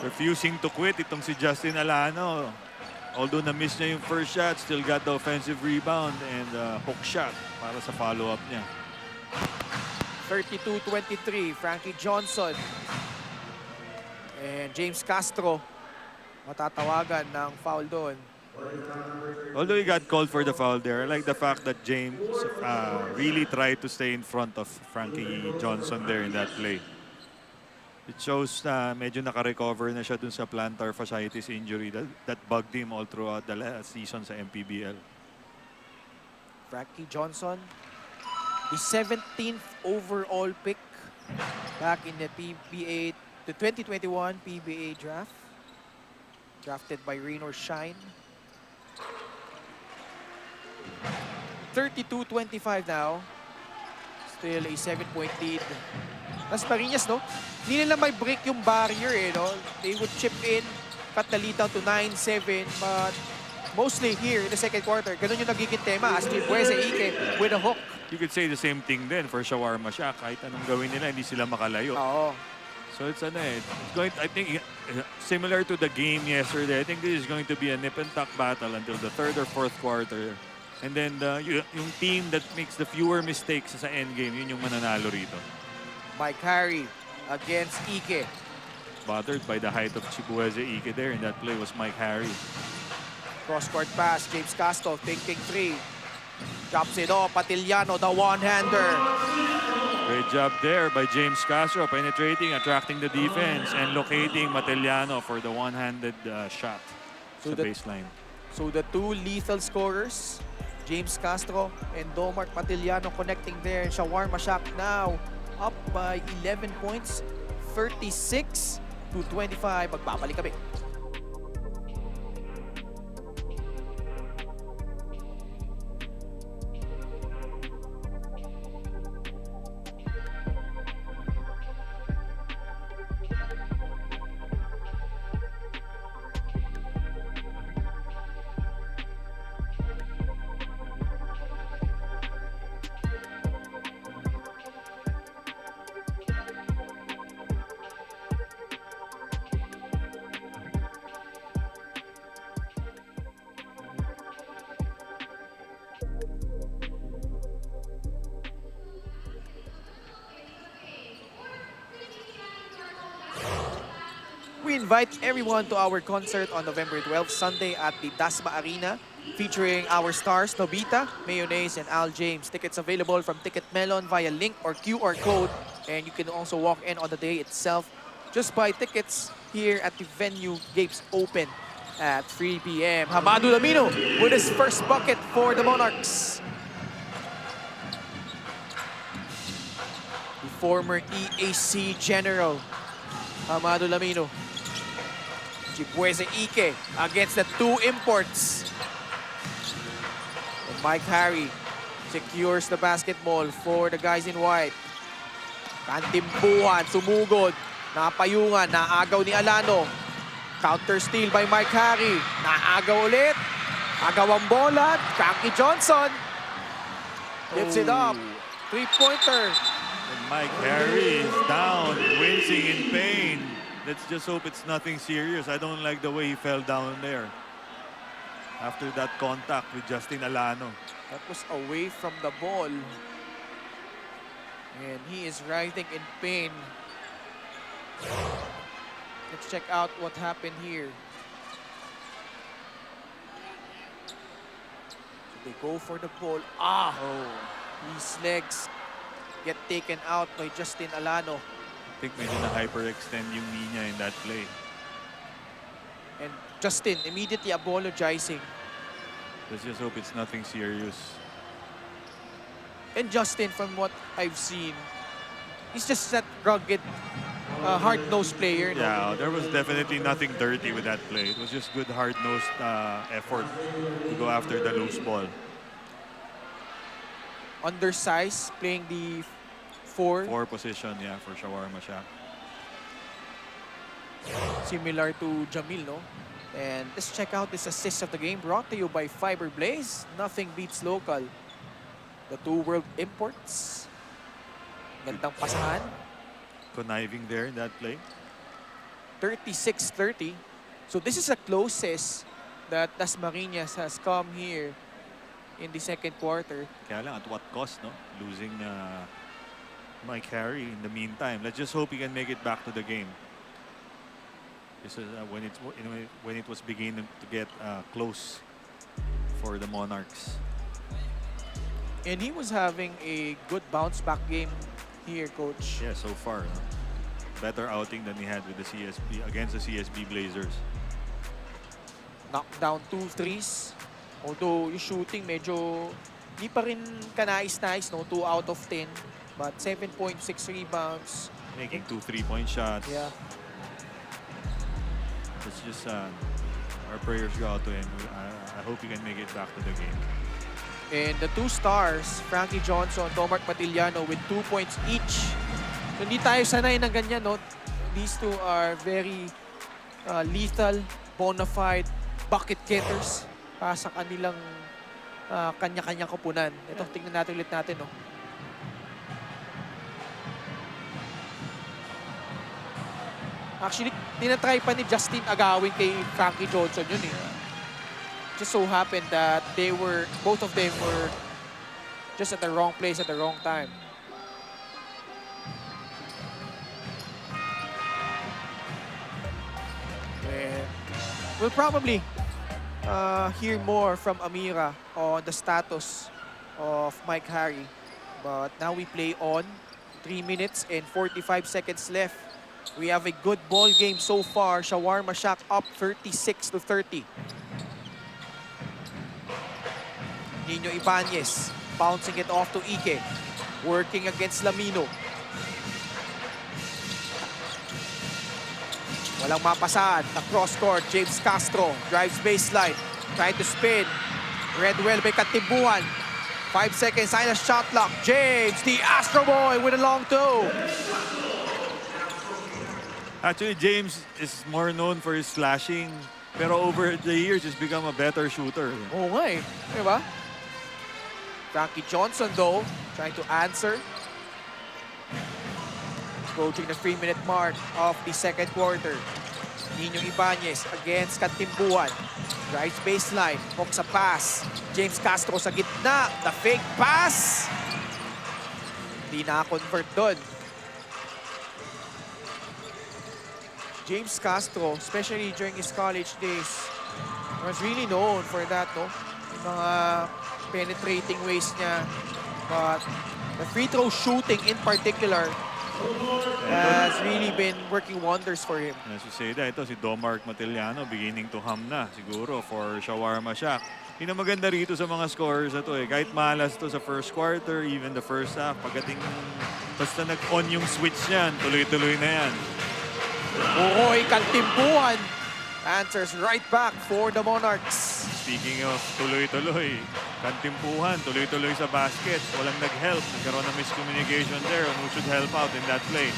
Refusing to quit itong si Justin Alano. Although na-miss niya yung first shot, still got the offensive rebound and hook shot para sa follow-up niya. 32-23, Frankie Johnson. And James Castro matatawagan ng foul doon. Although he got called for the foul there, I like the fact that James really tried to stay in front of Frankie Johnson there in that play. It shows na medyo naka-recover na siya dun sa plantar fasciitis injury that bugged him all throughout the last season sa MPBL. Frankie Johnson, the 17th overall pick back in the PBA, the 2021 PBA draft. Drafted by Rain or Shine. 32-25 now. Still a 7-point lead. Dasmariñas, no? Hindi nila may break yung barrier, eh, no? They would chip in, cut the lead down to 9-7, but mostly here in the second quarter, ganun yung nagiging tema as Chubueza Ike with a hook. You could say the same thing then for Shawarma Shack. Kahit anong gawin nila, hindi sila makalayo. Oo. So it's going, I think, similar to the game yesterday, I think this is going to be a nip and tuck battle until the 3rd or 4th quarter. And then yung team that makes the fewer mistakes sa end game, yun yung mananalo rito. Mike Harry against Ike. Bothered by the height of Chubueza Ike there, and that play was Mike Harry. Cross-court pass, James Castro thinking 3. Drops it off, Patiliano, the one-hander. Great job there by James Castro, penetrating, attracting the defense, and locating Matiliano for the one-handed shot So sa baseline. So the 2 lethal scorers, James Castro and Domart Patiliano connecting there. Shawarma Shack now up by 11 points, 36-25. Magbabalik kami. We invite everyone to our concert on November 12, Sunday at the Dasma Arena, featuring our stars Nobita, Mayonnaise, and Al James. Tickets available from Ticket Melon via link or QR code, and you can also walk in on the day itself. Just buy tickets here at the venue. Gates open at 3 p.m. Hamadu Lamino with his first bucket for the Monarchs. The former EAC General, Hamadu Lamino. Chubueza Ike against the 2 imports. And Mike Harry secures the basketball for the guys in white. Kantimpuhan, sumugod, napayungan, naagaw ni Alano. Counter steal by Mike Harry. Naaga ulit. Agawang bola. Frankie Johnson. Gives it up. Three-pointer. And Mike Harry is down, wincing in pain. Let's just hope it's nothing serious. I don't like the way he fell down there after that contact with Justin Alano. That was away from the ball. And he is writhing in pain. Let's check out what happened here. So they go for the ball. His legs get taken out by Justin Alano. I think medyo na-hyperextend yung knee niya in that play. And Justin immediately apologizing. Let's just hope it's nothing serious. And Justin, from what I've seen, he's just that rugged, hard-nosed player. No? Yeah, there was definitely nothing dirty with that play. It was just good hard-nosed effort to go after the loose ball. Undersized, playing the four. Four position, yeah, for Shawarma Shack. Similar to Jamil, no? And let's check out this assist of the game brought to you by Fiber Blaze. Nothing beats local. The two world imports. Gandang pasahan. Conniving there in that play. 36-30. So this is the closest that Dasmariñas has come here in the second quarter. Kaya lang, at what cost, no? Losing Mike Harry in the meantime. Let's just hope he can make it back to the game. This is when it was beginning to get close for the Monarchs. And he was having a good bounce back game here, coach. Yeah, so far. No? Better outing than he had with the CSB against the CSB Blazers. Knocked down 2 threes. Although yung shooting medyo di pa rin kanais-nais, no? 2 out of 10. But 7.6 rebounds. Making 2 3-point shots. Yeah. It's just our prayers go out to him. I hope he can make it back to the game. And the two stars, Frankie Johnson, Tomark Matiliano with 2 points each. So hindi tayo sanay ng ganyan, no? These two are very lethal, bona fide bucket getters sa kanilang kanya-kanyang kupunan. Ito, tingnan natin ulit natin, no? Actually, tinatry pa ni Justin agawin kay Frankie Johnson yun eh. Just so happened that both of them were just at the wrong place at the wrong time. And we'll probably hear more from Amira on the status of Mike Harry. But now we play on. 3 minutes and 45 seconds left. We have a good ball game so far. Shawarma Shack up 36-30. Nino Ibanez bouncing it off to Ike. Working against Lamino. Walang mapasahan. The cross court. James Castro drives baseline. Trying to spin. Redwell by Katibuan. 5 seconds. Silent shot clock. James, the Astro Boy with a long two. Actually, James is more known for his slashing. Pero over the years, he's become a better shooter. Oo nga eh. Diba? Frankie Johnson, though, trying to answer. Approaching the 3-minute mark of the second quarter. Nino Ibanez against Katimbuan. Drives baseline. Hook sa pass. James Castro sa gitna. The fake pass. Hindi na-convert doon. James Castro, especially during his college days, was really known for that, no? Yung mga penetrating ways niya. But the free throw shooting in particular has really been working wonders for him. As you say that, ito si Tomark Matiliano beginning to hum na siguro for Shawarma Shack. Yun ang maganda rito sa mga scorers na to eh. Kahit malas to sa first quarter, even the first half, pagdating basta nag-on yung switch niyan, tuloy-tuloy na yan. Uy, Katimbuan answers right back for the Monarchs. Speaking of tuloy-tuloy, Kantimpuhan, tuloy-tuloy sa basket. Walang nag-help. Nagkaroon ng miscommunication there on who should help out in that play.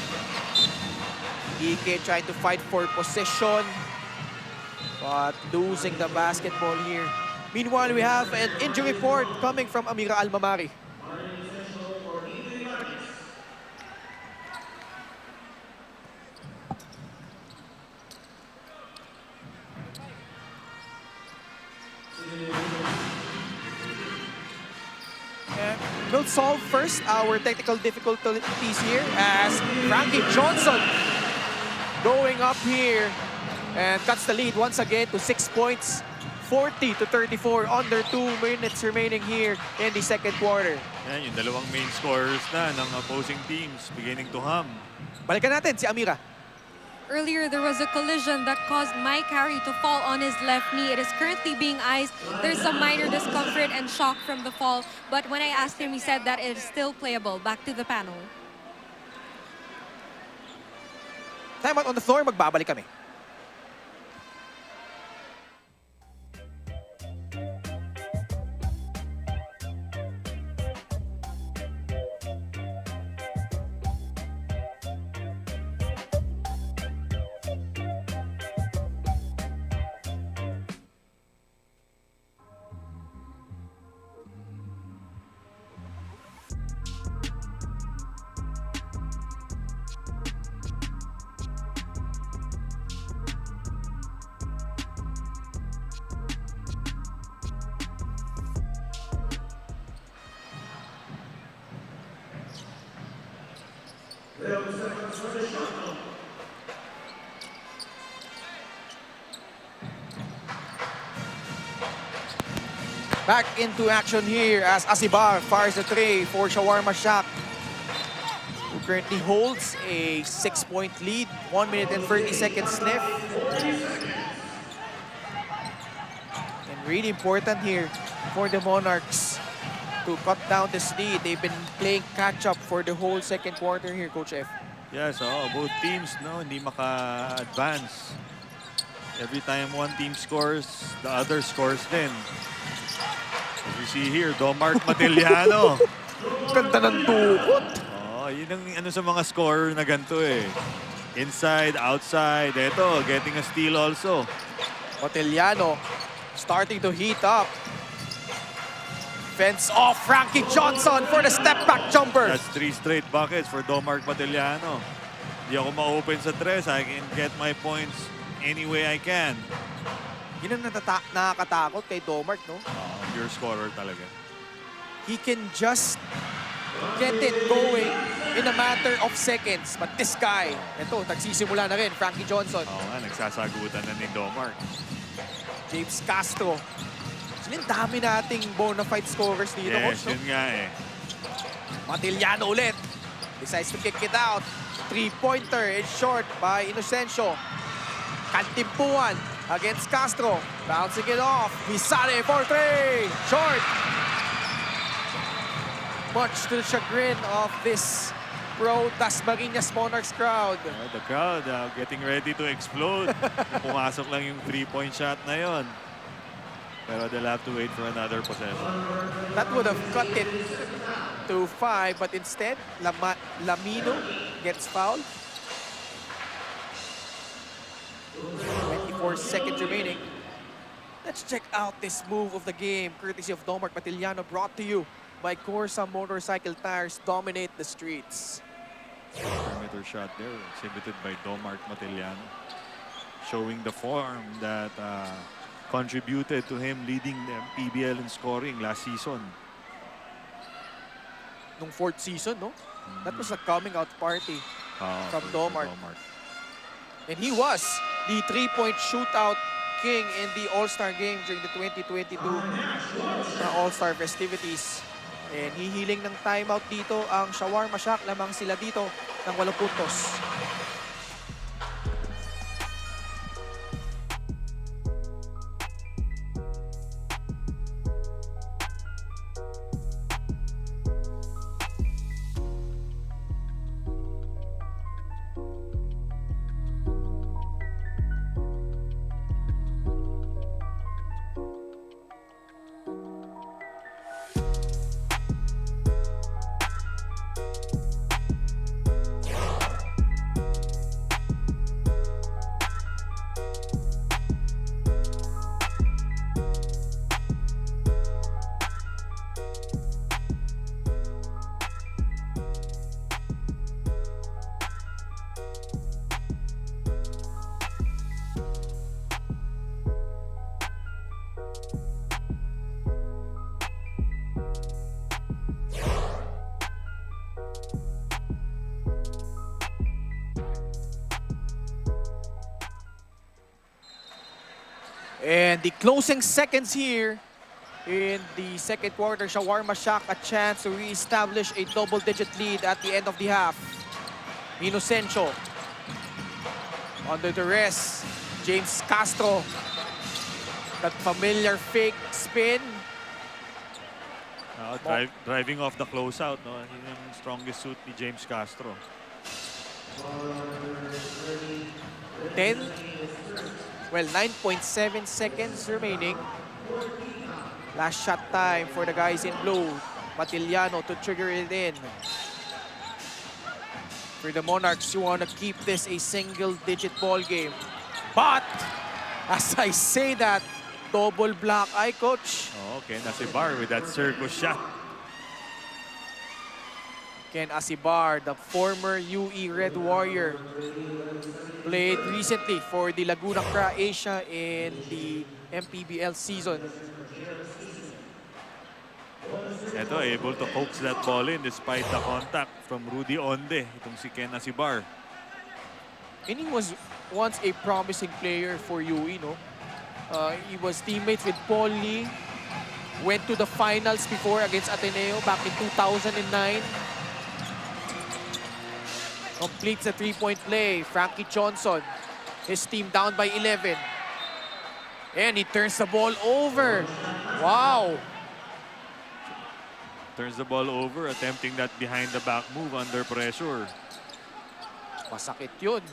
Ike trying to fight for possession. but losing the basketball here. Meanwhile, we have an injury report coming from Amira Almamari. And we'll solve first our technical difficulties here as Frankie Johnson going up here and cuts the lead once again to 6 points, 40-34, under 2 minutes remaining here in the second quarter. Yan, yung dalawang main scorers na ng opposing teams beginning to hum. Balikan natin si Amira. Earlier, there was a collision that caused my carry to fall on his left knee. It is currently being iced. There's some minor discomfort and shock from the fall. But when I asked him, he said that it is still playable. Back to the panel. Time out on the floor, magbabalik kami. Back into action here as Asibar fires the tray for Shawarma Shack, who currently holds a 6-point lead, 1 minute and 30 seconds left. And really important here for the Monarchs to cut down this lead. They've been playing catch-up for the whole second quarter here, Coach F. Yes, both teams hindi maka-advance. Every time one team scores, the other scores din. As you see here, Domark Matiliano. Ganda ng dukot. Yun ang ano sa mga scorer na ganito eh. Inside, outside. Ito, getting a steal also. Matiliano starting to heat up. Fence off Frankie Johnson for the step-back jumper. That's 3 straight buckets for Domark Matiliano. Di ako ma-open sa tres. I can get my points any way I can. Yun ang nakakatakot kay Domark, no? Pure scorer talaga. He can just get it going in a matter of seconds. But this guy, ito, nagsisimula na rin, Frankie Johnson. Nagsasagutan na ni Domark. James Castro. Ang dami nating bona fide scorers dito. Yes, no? yun nga eh. Matiliano ulit. Decides to kick it out. 3-pointer is short by Inocencio. Kantimpuan against Castro. Bouncing it off. Misale for 3. Short. Much to the chagrin of this pro Dasmariñas Monarchs crowd. The crowd getting ready to explode. Pumasok lang yung 3-point shot na yon. Pero they'll have to wait for another possession. That would have cut it to 5, but instead, Lamino gets fouled. 24 seconds remaining. Let's check out this move of the game, courtesy of Domark Matiliano, brought to you by CORSA Motorcycle Tires. Dominate the streets. Perimeter shot there, exhibited by Domark Matiliano. Showing the form that contributed to him leading the PBL in scoring last season. Nung 4th season, no? That was a coming out party from Domark. And he was the 3-point shootout king in the All-Star game during the 2022 All-Star festivities. And hihiling ng timeout dito ang Shawarma Shack. Lamang sila dito ng 8 puntos. And the closing seconds here in the second quarter, Shawarma Shack a chance to re-establish a double-digit lead at the end of the half. Inocencio under the rest. James Castro. That familiar fake spin. Driving off the closeout, no? Yun yung strongest suit ni James Castro. 9.7 seconds remaining. Last shot time for the guys in blue. Matiliano to trigger it in. For the Monarchs, you want to keep this a single-digit ball game. But, as I say that, double black eye, coach. Oh, Ken Asibar with that circus shot. Ken Asibar, the former UE Red Warrior, played recently for the Laguna Croatia in the MPBL season. Ito, able to coax that ball in despite the contact from Rudy Onde. Itong si Ken Asibar. And he was once a promising player for UE, no? He was teammates with Paul Lee. Went to the finals before against Ateneo back in 2009. Completes a three-point play. Frankie Johnson, his team down by 11. And he turns the ball over. Wow. Turns the ball over, attempting that behind the back move under pressure. Masakit yun.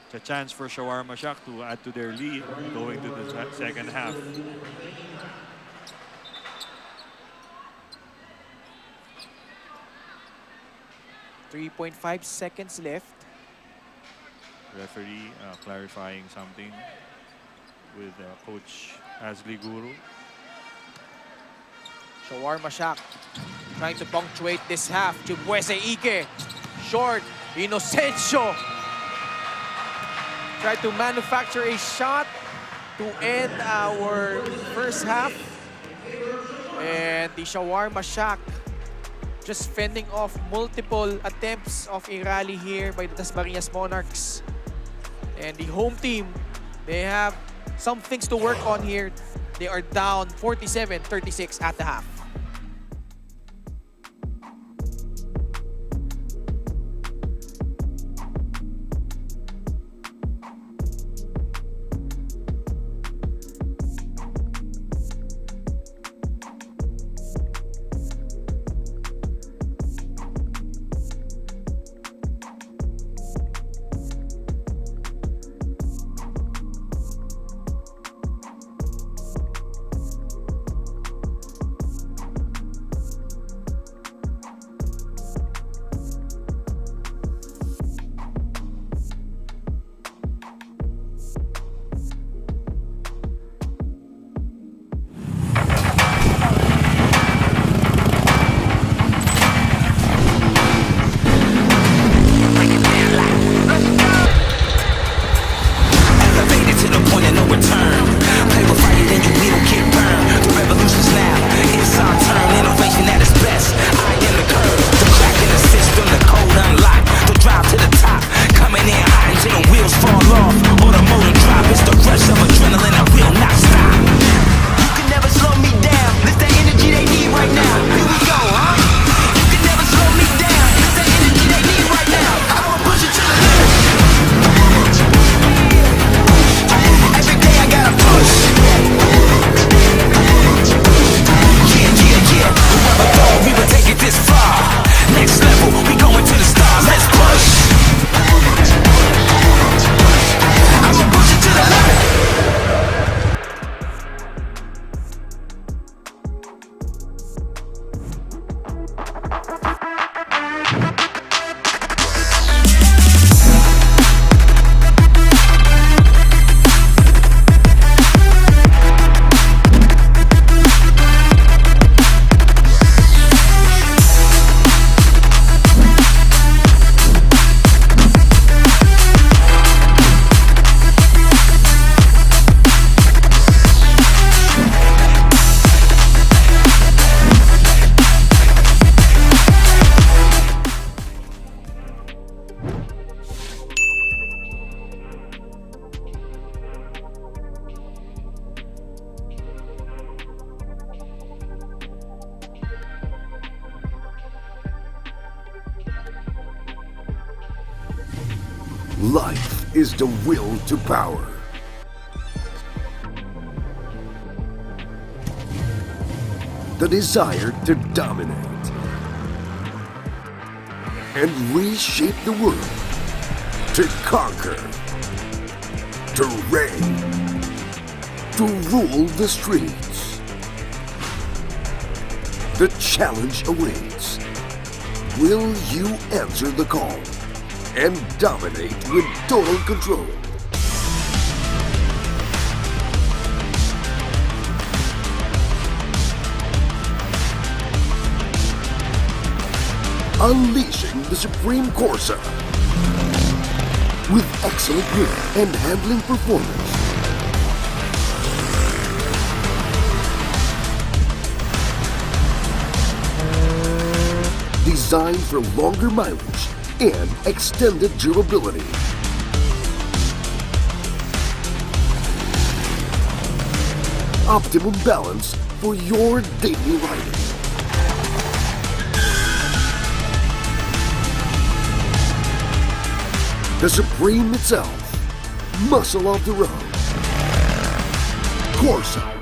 It's a chance for Shawarma Shack to add to their lead going to the second half. .5 seconds left. Referee clarifying something with Coach Asli Guru. Shawarma Shack trying to punctuate this half. Chubuese Ike, short. Inocencio tried to manufacture a shot to end our first half. And the Shawarma Shack just fending off multiple attempts of a rally here by the Dasmariñas Monarchs. And the home team, they have some things to work on here. They are down 47-36 at the half. Life is the will to power. The desire to dominate and reshape the world, to conquer, to reign, to rule the streets. The challenge awaits. Will you answer the call and dominate with total control? Unleashing the supreme CORSA with excellent grip and handling performance. Designed for longer mileage and extended durability. Optimum balance for your daily riding. The Supreme itself, muscle of the road. CORSA.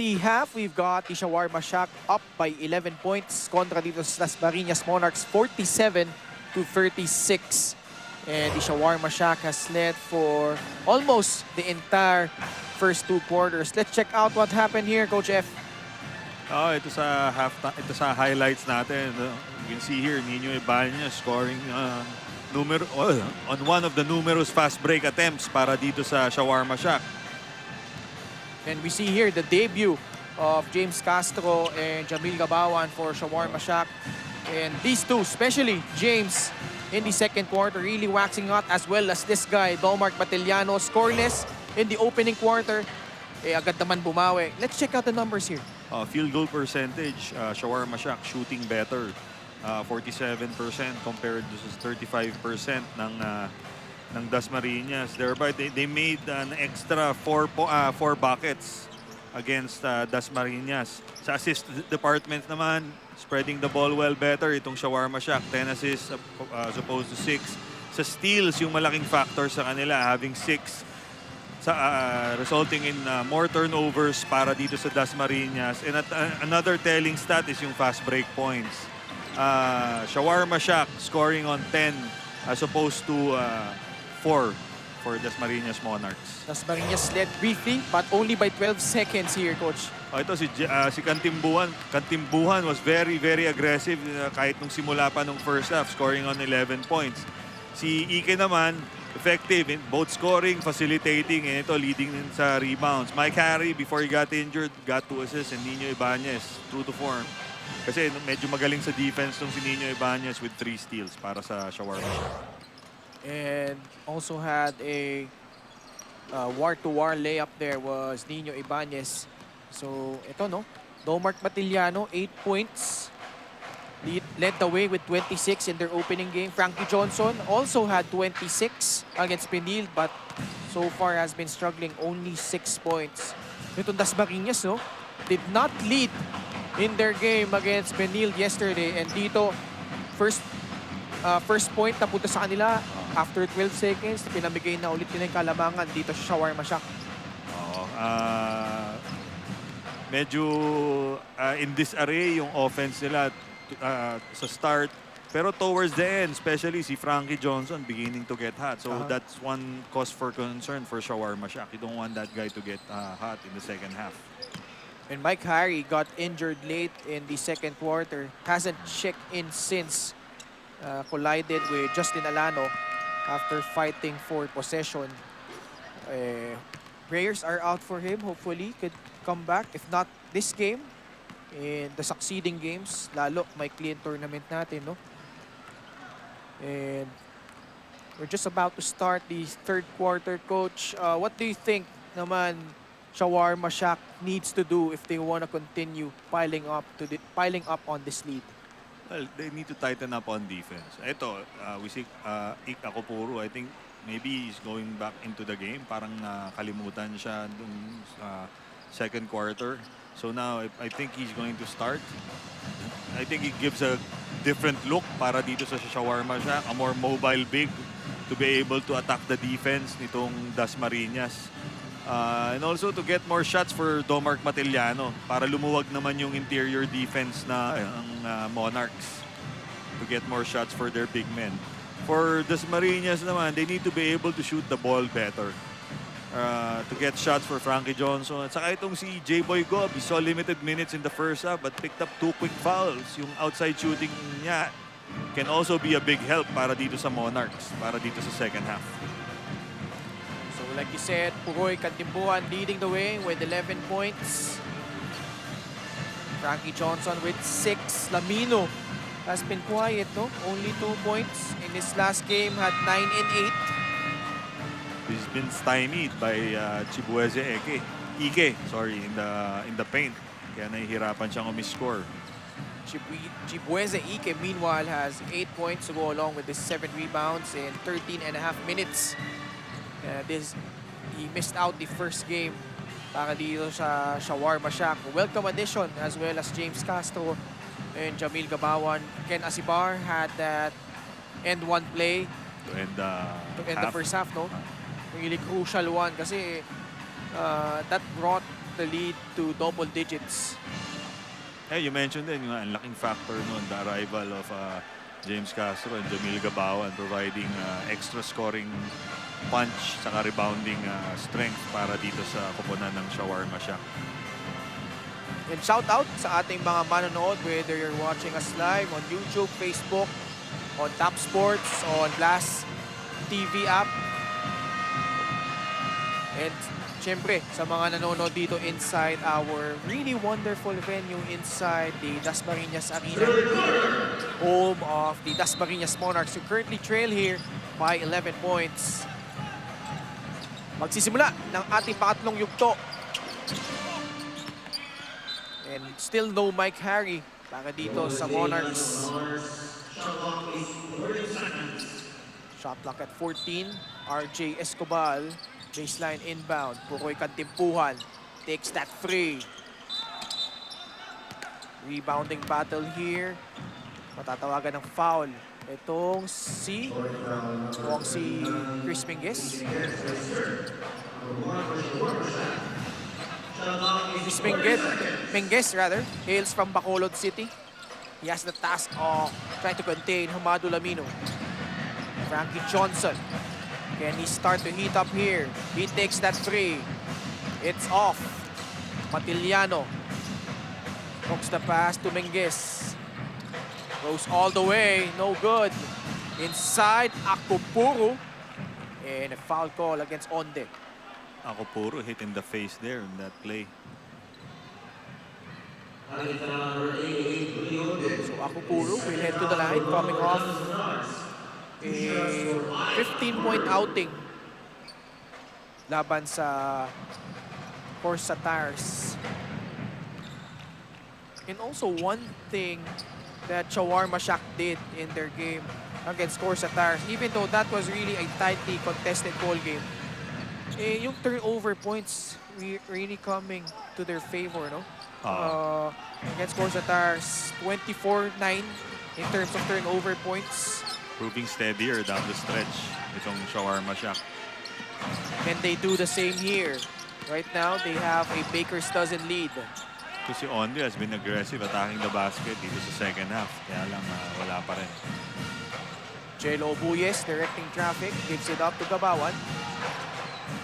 the half, we've got the Shawarma Shack up by 11 points kontra dito sa Dasmariñas Monarchs, 47-36. And the Shawarma Shack has led for almost the entire first 2 quarters. Let's check out what happened here, Coach F. Ito sa highlights natin. You can see here, Nino Ibanez scoring on one of the numerous fast break attempts para dito sa Shawarma Shack. And we see here the debut of James Castro and Jamil Gabawan for Shawarma Shack. And these two, especially James, in the second quarter, really waxing hot, as well as this guy, Domark Batellano, scoreless in the opening quarter. Agad naman bumawi. Let's check out the numbers here. Field goal percentage, Shawarma Shack shooting better. 47% compared to 35% ng Dasmariñas. Thereby, they made an extra 4 buckets against Dasmariñas. Sa assist department naman, spreading the ball well better. Itong Shawarma Shack, 10 assists as opposed to 6. Sa steals, yung malaking factor sa kanila, having 6. Resulting in more turnovers para dito sa Dasmariñas. And another telling stat is yung fast break points. Shawarma Shack scoring on 10 as opposed to 4 for Dasmariñas Monarchs. Dasmariñas led briefly, but only by 12 seconds here, Coach. Ito si Kantimbuhan. Kantimbuhan was very, very aggressive kahit nung simula pa nung first half, scoring on 11 points. Si Ike naman, effective in both scoring, facilitating, and ito leading din sa rebounds. Mike Harry, before he got injured, got 2 assists, and Nino Ibanez, true to form. Kasi medyo magaling sa defense tong si Nino Ibanez with 3 steals para sa Shawarma Shack. And also had a war-to-war layup there was Nino Ibanez. So ito no, Domark Batellano, 8 points. Led the way with 26 in their opening game. Frankie Johnson also had 26 against Penil, but so far has been struggling, only 6 points. Itong Dasmariñas, no, did not lead in their game against Penil yesterday. And dito, first point na punta sa kanila after 12 seconds. Pinamigay na ulit nila yung kalamangan dito sa Shawarma Shack. Medyo in disarray yung offense nila sa start. Pero towards the end, especially si Frankie Johnson beginning to get hot. So that's one cause for concern for Shawarma Shack. You don't want that guy to get hot in the second half. And Mike Harry got injured late in the second quarter. Hasn't checked in since. Collided with Justin Alano after fighting for possession. Prayers are out for him. Hopefully could come back. If not this game, in the succeeding games, lalo may clean tournament natin, no? And we're just about to start the third quarter, Coach. What do you think naman Shawarma Shack needs to do if they want to continue piling up on this lead? Well, they need to tighten up on defense. Ito, we see Ik Akopuro, I think maybe he's going back into the game. Parang nakalimutan siya dun second quarter. So now, I think he's going to start. I think it gives a different look para dito sa Shawarma Shack. A more mobile big to be able to attack the defense nitong Dasmariñas. And also to get more shots for Domark Batellano para lumuwag naman yung interior defense na ang Monarchs. To get more shots for their big men. For Dasmariñas naman, they need to be able to shoot the ball better. To get shots for Frankie Johnson. At saka itong si J-Boy Gob, he saw limited minutes in the first half but picked up 2 quick fouls. Yung outside shooting niya can also be a big help para dito sa Monarchs, para dito sa second half. So like you said, Pugoy Kantimbuhan leading the way with 11 points. Frankie Johnson with 6. Lamino has been quiet, no? Only 2 points. In his last game, had 9 and 8. He's been stymied by Chibueze Ike, in the paint. Kaya nahihirapan siyang umiscore. Chibueze Ike, meanwhile, has 8 points to go along with his 7 rebounds in 13.5 minutes. He missed out the first game para dito sa Shawarma Shack. Welcome addition as well as James Castro and Jamil Gabawan. Ken Asibar had that end one play To end the first half, no? Really crucial one kasi that brought the lead to double digits. Hey, you mentioned din yung ang laking factor noon, the arrival of James Castro and Jamil Gabawan providing extra scoring punch saka rebounding strength para dito sa koponan ng Shawarma Shack. And shout out sa ating mga manonood, whether you're watching us live on YouTube, Facebook, on Top Sports, on Blast TV app. And syempre, sa mga nanonood dito inside our really wonderful venue inside the Dasmariñas Arena, home of the Dasmariñas Monarchs, who currently trail here by 11 points. Magsisimula ng ating pangatlong yugto. And still no Mike Harry para dito sa Monarchs. Shot clock at 14. RJ Escobar, baseline inbound. Pukoy Kantimpuhan takes that free. Rebounding battle here. Matatawagan ng foul. Itong si Chris Minguez. Minguez hails from Bacolod City. He has the task of trying to contain Humado Lamino. Frankie Johnson. Can he start to heat up here? He takes that free. It's off. Matiliano hooks the pass to Minguez. Goes all the way, no good. Inside, Akupuru. And a foul call against Onde. Akupuru hit in the face there in that play. So Akupuru will head to the line, coming off a 15-point outing laban sa CORSA Tires. And also one thing that Shawarma Shack did in their game against CORSA Tires, even though that was really a tightly contested ball game, yung turnover points really coming to their favor, no? Against CORSA Tires, 24-9 in terms of turnover points. Proving steadier down the stretch itong Shawarma Shack. And they do the same here. Right now, they have a baker's dozen lead. Kasi Onde has been aggressive attacking the basket dito sa second half. Kaya lang wala pa rin. Jello Buyes directing traffic, gives it up to Gabawan.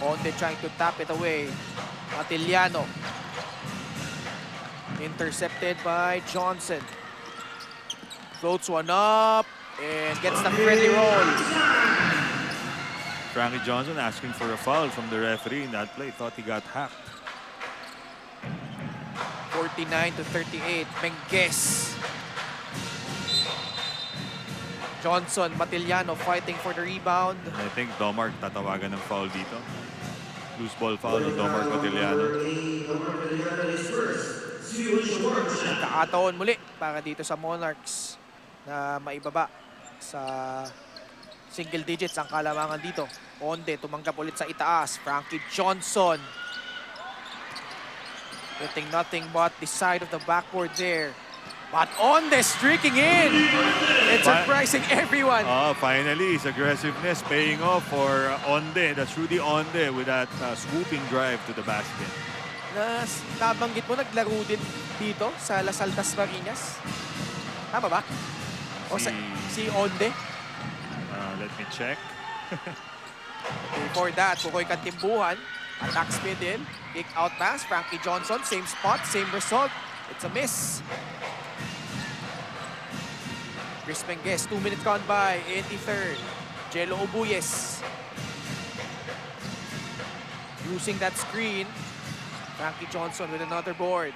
Onde trying to tap it away. Matiliano. Intercepted by Johnson. Floats one up and gets the friendly roll. Frankie Johnson asking for a foul from the referee in that play. Thought he got hacked. 49-38. Minguez. Johnson, Matiliano fighting for the rebound. I think Domark tatawagan ng foul dito. Loose ball foul ng Domark Matiliano. Nagkakataon muli para dito sa Monarchs na maibaba sa single digits ang kalamangan dito. Onde tumanggap ulit sa itaas. Frankie Johnson. Getting nothing but the side of the backboard there. But Onde streaking in and surprising everyone. Finally, his aggressiveness paying off for Onde. That's Rudy Onde with that swooping drive to the basket. Nabanggit mo, naglaro din dito sa Lasal Dasmariñas. Tama ba? O si Onde? Let me check. Before that, Pukoy Kantimbuhan. Attack speed in. Kick out pass. Frankie Johnson. Same spot, same result. It's a miss. Chris Minguez. 2 minutes gone by in the third. Jello Obuyes. Using that screen. Frankie Johnson with another board.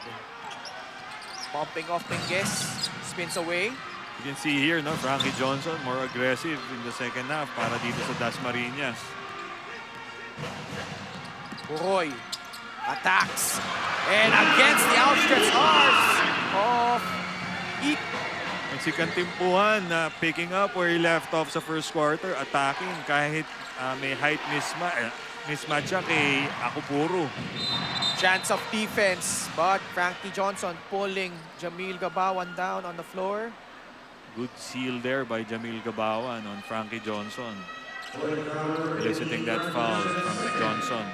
Bumping off Minguez. Spins away. You can see here, no, Frankie Johnson more aggressive in the second half para dito sa Dasmariñas. Puroy attacks. And against the outstretched arms of Eat. And si Kantimpuhan picking up where he left off sa first quarter, attacking kahit may height mismatch siya kay Akupuru. Chance of defense, but Frankie Johnson pulling Jamil Gabawan down on the floor. Good seal there by Jamil Gabawan on Frankie Johnson. Eliciting that foul from Johnson.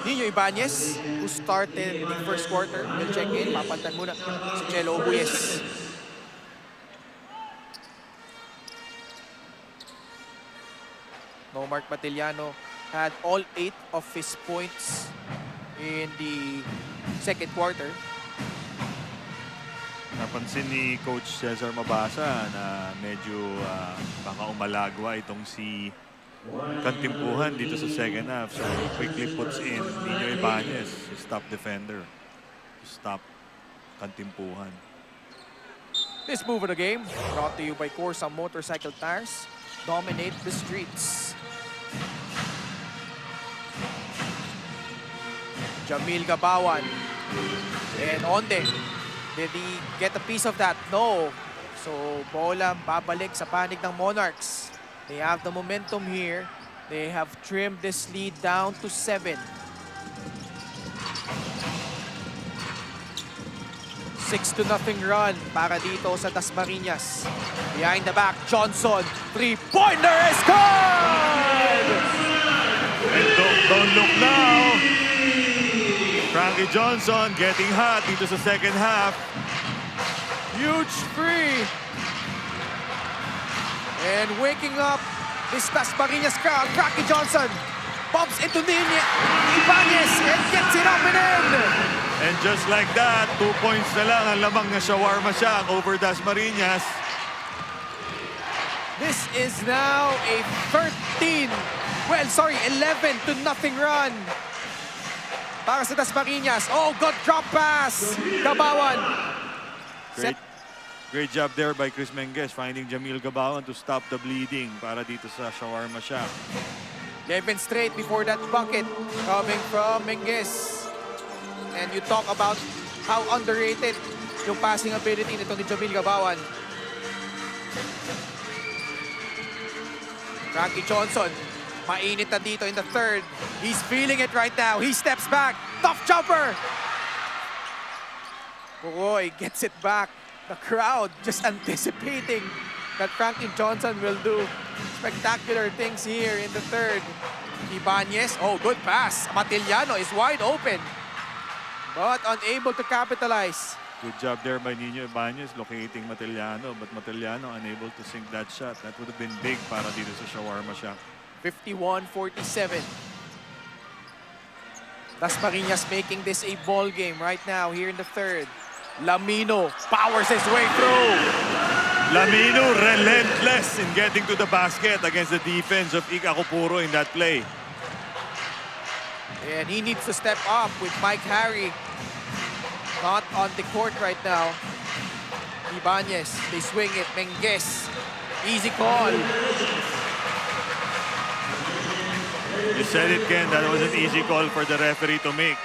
Nino Ibanez, who started the first quarter, will check in. Papantan muna si Chelo Obuyes. Mark Matillano had all 8 of his points in the second quarter. Napansin ni Coach Cesar Mabasa na medyo baka umalagwa itong si Kantimpuhan dito sa second half. So he quickly puts in Nino Ibanez, his top defender, to stop Kantimpuhan. This move of the game brought to you by CORSA Motorcycle Tires. Dominate the streets. Jamil Gabawan and Onde. Did he get a piece of that? No. So bola babalik sa panig ng Monarchs. They have the momentum here. They have trimmed this lead down to 7. 6-0 run para dito sa Dasmariñas. Behind the back, Johnson. 3-pointer is good! And don't look now. Frankie Johnson getting hot dito sa second half. Huge free. And waking up this Dasmariñas crowd. Frankie Johnson bumps into Nino Ibanez and gets it up and in. And just like that, 2 points na lang ang lamang na Shawarma Shack over Dasmariñas. This is now a 11-0 run para sa Dasmariñas. Oh, good drop pass. Gabawan. Great job there by Chris Menges finding Jamil Gabawan to stop the bleeding para dito sa Shawarma Shack. 11 straight before that bucket coming from Menges. And you talk about how underrated yung passing ability nito ni Jamil Gabawan. Frankie Johnson, mainit na dito in the third. He's feeling it right now. He steps back. Tough jumper. Boy, gets it back. The crowd just anticipating that Frankie Johnson will do spectacular things here in the third. Ibanez, oh, good pass. Matillano is wide open, but unable to capitalize. Good job there by Nino Ibanez locating Matillano, but Matillano unable to sink that shot. That would have been big para dito sa Shawarma Shack. 51-47. Dasmariñas making this a ball game right now here in the third. Lamino powers his way through. Lamino relentless in getting to the basket against the defense of Ika Kupuro in that play. And he needs to step up with Mike Harry not on the court right now. Ibanez, they swing it. Menges, easy call. You said it, Ken. That was an easy call for the referee to make.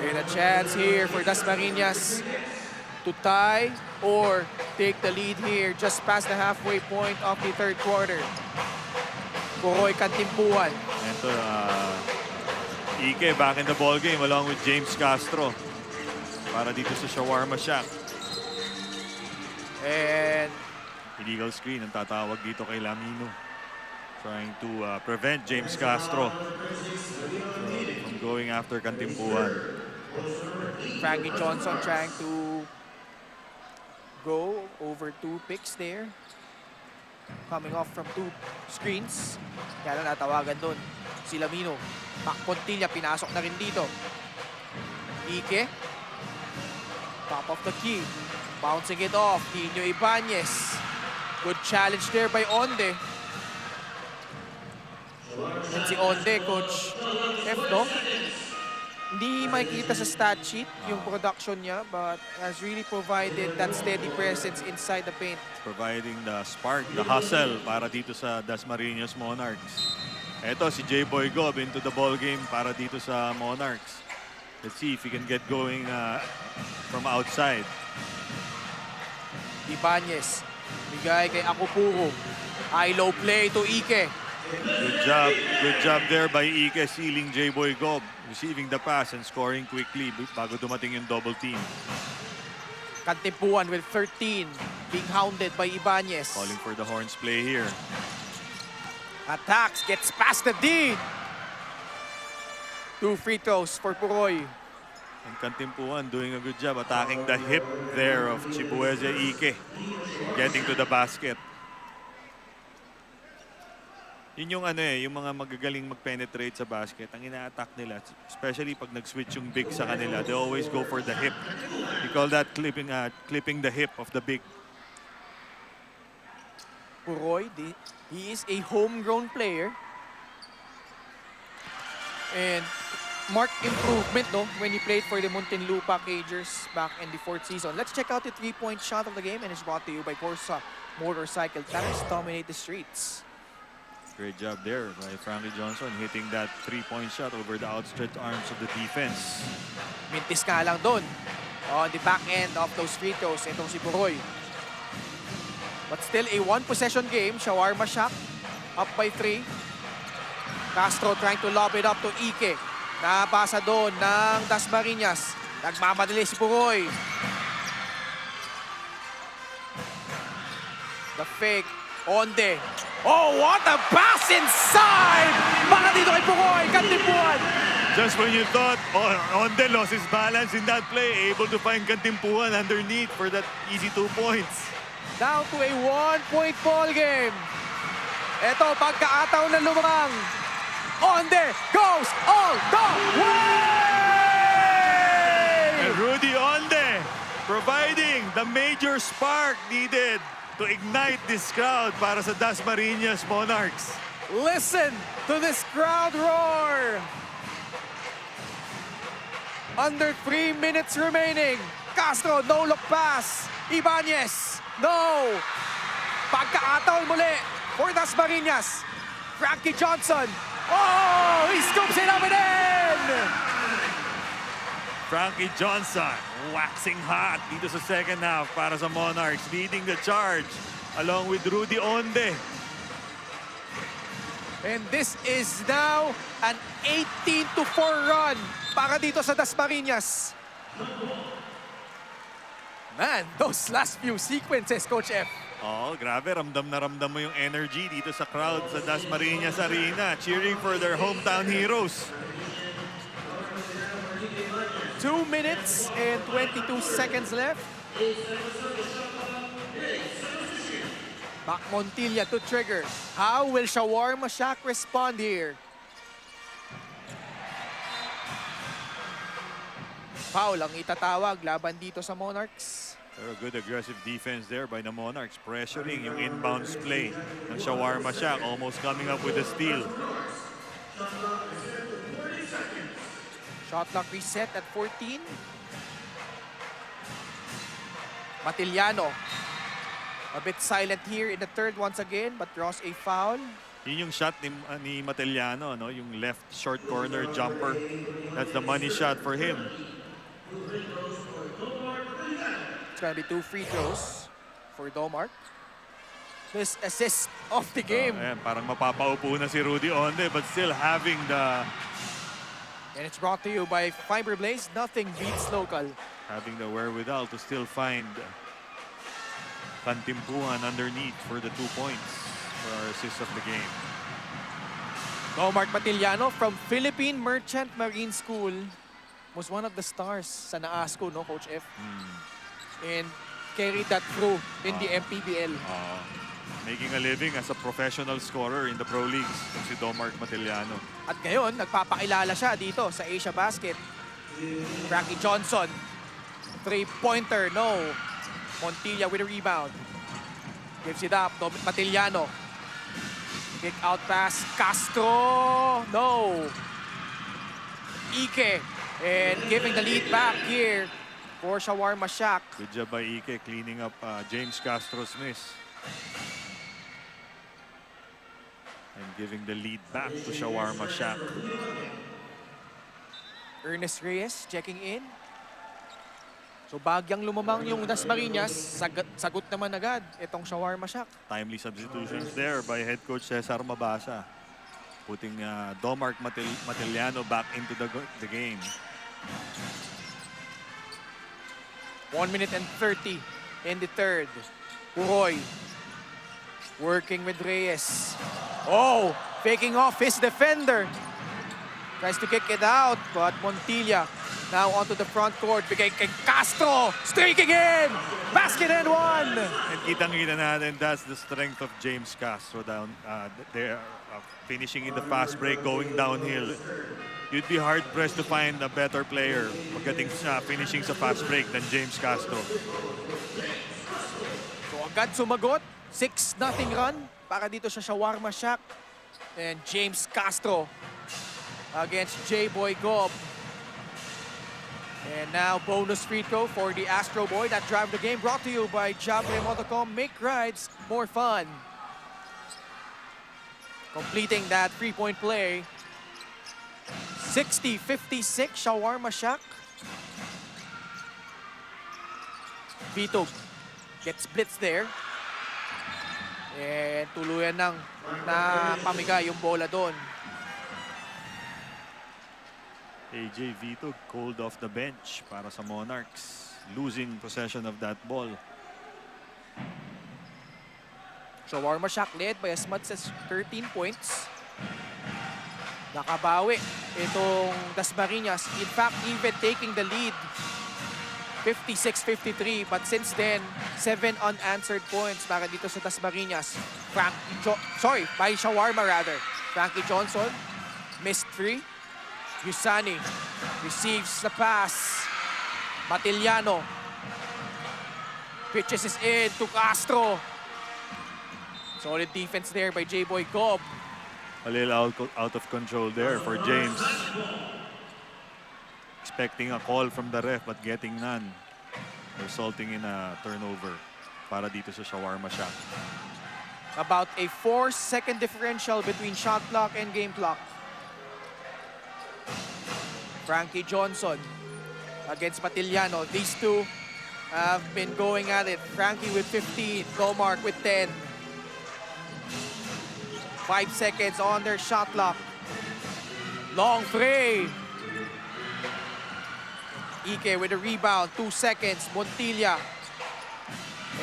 And a chance here for Dasmariñas to tie or take the lead here just past the halfway point of the third quarter. Kuroy Kantimpuhan. Ito, Ike back in the ball game along with James Castro para dito sa Shawarma Shack. And illegal screen ang tatawag dito kay Lamino. Trying to prevent James Castro from going after Kantimpuhan. Frankie Johnson trying to go over 2 picks there. Coming off from 2 screens. Kaya lang natawagan doon si Lamino. Mac Pontilla pinasok na rin dito. Ike. Top of the key. Bouncing it off. Nino Ibanez. Good challenge there by Onde. And si Onde, Coach F, no? Hindi makikita sa stat sheet yung production niya, but has really provided that steady presence inside the paint. Providing the spark, the hustle para dito sa Dasmariñas Monarchs. Eto si J-Boy Gob into the ball game para dito sa Monarchs. Let's see if he can get going from outside. Ibanez, bigay kay Akupuro. High-low play to Ike. Good job there by Ike sealing J-Boy Gob. Receiving the pass and scoring quickly bago dumating yung double team. Kantimpuhan with 13, being hounded by Ibanez. Calling for the horns play here. Attacks, gets past the D. 2 free throws for Puroy. And Kantimpuan doing a good job attacking the hip there of Chibueze Ike. Getting to the basket. Yun yung yung mga magagaling mag-penetrate sa basket. Ang ina-attack nila, especially pag nag-switch yung big sa kanila, they always go for the hip. We call that clipping the hip of the big. Puroy, he is a homegrown player. And marked improvement when he played for the Muntinlupa Cagers back in the 4th season. Let's check out the 3-point shot of the game, and it's brought to you by CORSA Motorcycle Tires. Dominate the streets. Great job there by Frankie Johnson hitting that 3-point shot over the outstretched arms of the defense. Mintis ka lang doon on the back end of those free throws. Itong si Puroy. But still a 1-possession game. Shawarma Shack up by 3. Castro trying to lob it up to Ike. Napasa doon ng Dasmariñas. Nagmamadali si Puroy. The fake. Onde. Oh, what a pass inside! Para dito kay Puroy. Kantimpuan. Just when you thought Onde lost his balance in that play, able to find Kantimpuan underneath for that easy 2 points. Down to a 1-point ball game. Ito, pagkaataw na lumamang. Onde goes all the way! And Rudy Onde providing the major spark needed to ignite this crowd para sa Dasmariñas Monarchs. Listen to this crowd roar. Under 3 minutes remaining. Castro, no look pass. Ibanez, no. Pagkaataw muli for Dasmariñas. Frankie Johnson. Oh, he scoops it up and in. Frankie Johnson waxing hot dito sa second half para sa Monarchs, leading the charge along with Rudy Onde. And this is now an 18-4 run para dito sa Dasmariñas. Man, those last few sequences, Coach F. Oh, grabe, ramdam na ramdam mo yung energy dito sa crowd sa Dasmariñas Arena, cheering for their hometown heroes. 2 minutes and 22 seconds left. Back Montilla to trigger. How will Shawarma Shack respond here? Foul ang itatawag laban dito sa Monarchs. Pero good aggressive defense there by the Monarchs, pressuring yung inbounds play ng Shawarma Shack, almost coming up with a steal. Shot clock reset at 14. Matiliano. A bit silent here in the third once again, but draws a foul. Yun yung shot ni Matiliano, no? Yung left short corner jumper. That's the money shot for him. It's gonna be 2 free throws for Domark. This assist of the game. Ayan, parang mapapaupo na si Rudy Onde, but still having the... And it's brought to you by Fiberblaze. Nothing beats local. Having the wherewithal to still find Kantimpuan underneath for the 2 points for our assist of the game. Domark Matiliano from Philippine Merchant Marine School was one of the stars sa NAASCO, no, Coach F? And carried that through in the MPBL. Making a living as a professional scorer in the pro leagues, si Domark Matiliano. At ngayon, nagpapakilala siya dito sa Asiabasket. Frankie Johnson, 3-pointer, no. Montilla with a rebound. Gives it up, Matiliano. Kick out pass, Castro, no. Ike, and giving the lead back here for Shawarma Shack. Good job by Ike cleaning up James Castro's miss. And giving the lead back to Shawarma Shack. Ernest Reyes checking in. So bagyang lumamang yung Dasmariñas, sagot naman agad itong Shawarma Shack. Timely substitutions there by head coach Cesar Mabasa. Putting Domark Matiliano back into the game. 1 minute and 30 in the third. Puroy working with Reyes. Oh, faking off his defender. Tries to kick it out, but Montilla now onto the front court. Bigay kay Castro, streaking in! Basket and one! And kitang-kita natin, that's the strength of James Castro down there, finishing in the fast break, going downhill. You'd be hard-pressed to find a better player finishing sa fast break than James Castro. So agad sumagot, 6-0 run para dito sa Shawarma Shack. And James Castro against J-Boy Gob. And now bonus free throw for the Astro Boy. That drive the game brought to you by Jabre Motocom. Make rides more fun. Completing that three-point play. 60-56 Shawarma Shack. Vito gets blitz there. And tuluyan ng napamigay yung bola doon. AJ Vito called off the bench para sa Monarchs, losing possession of that ball. Shawarma Shack led by as much as 13 points. Nakabawi itong Dasmariñas. In fact, even taking the lead 56-53, but since then 7 unanswered points para dito sa Dasmariñas. By Shawarma rather. Frankie Johnson missed 3. Yusani receives the pass. Matiliano pitches is in to Castro. Solid defense there by J-Boy Gob. A little out of control there for James. Expecting a call from the ref but getting none, resulting in a turnover para dito sa Shawarma Shack. About a 4-second differential between shot clock and game clock. Frankie Johnson against Matiliano. These two have been going at it. Frankie with 15, Domark with 10. 5 seconds on their shot clock. Long three. Ike with a rebound, 2 seconds. Montilla.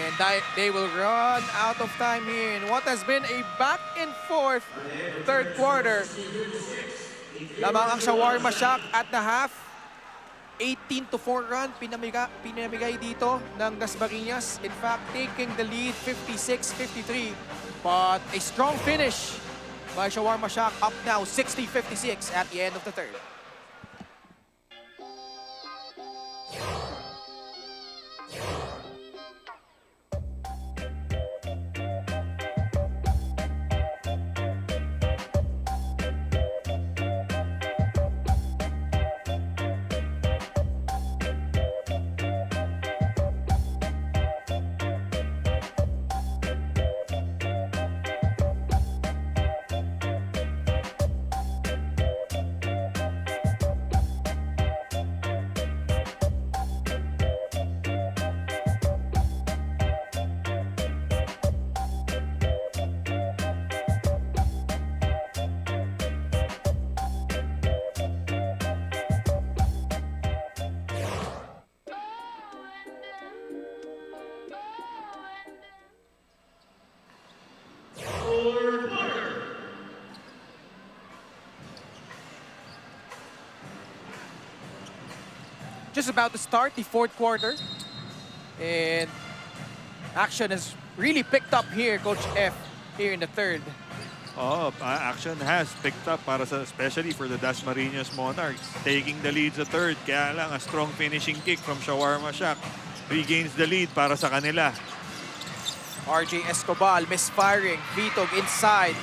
And they will run out of time here in what has been a back and forth third quarter. Lamang ang Shawarma Shack at the half. 18-4 run pinamigay dito ng Dasmariñas. In fact, taking the lead 56-53. But a strong finish by Shawarma Shack, up now 60-56 at the end of the third. Just about to start the fourth quarter. And action has really picked up here, Coach F, here in the third. Oh, action has picked up especially for the Dasmariñas Monarchs. Taking the lead sa third, kaya lang a strong finishing kick from Shawarma Shack regains the lead para sa kanila. RJ Escobar misfiring. Vitog inside.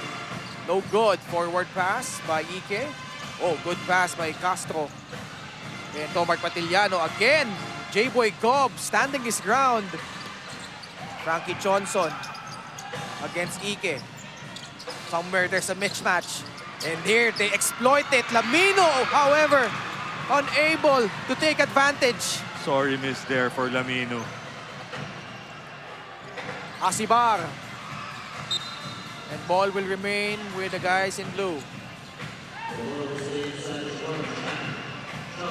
No good. Forward pass by Ike. Oh, good pass by Castro. And Domark Matiliano again. J-Boy Gob standing his ground. Frankie Johnson against Ike. Somewhere there's a mismatch. And here they exploit it. Lamino, however, unable to take advantage. Sorry miss there for Lamino. Asibar. And ball will remain with the guys in blue.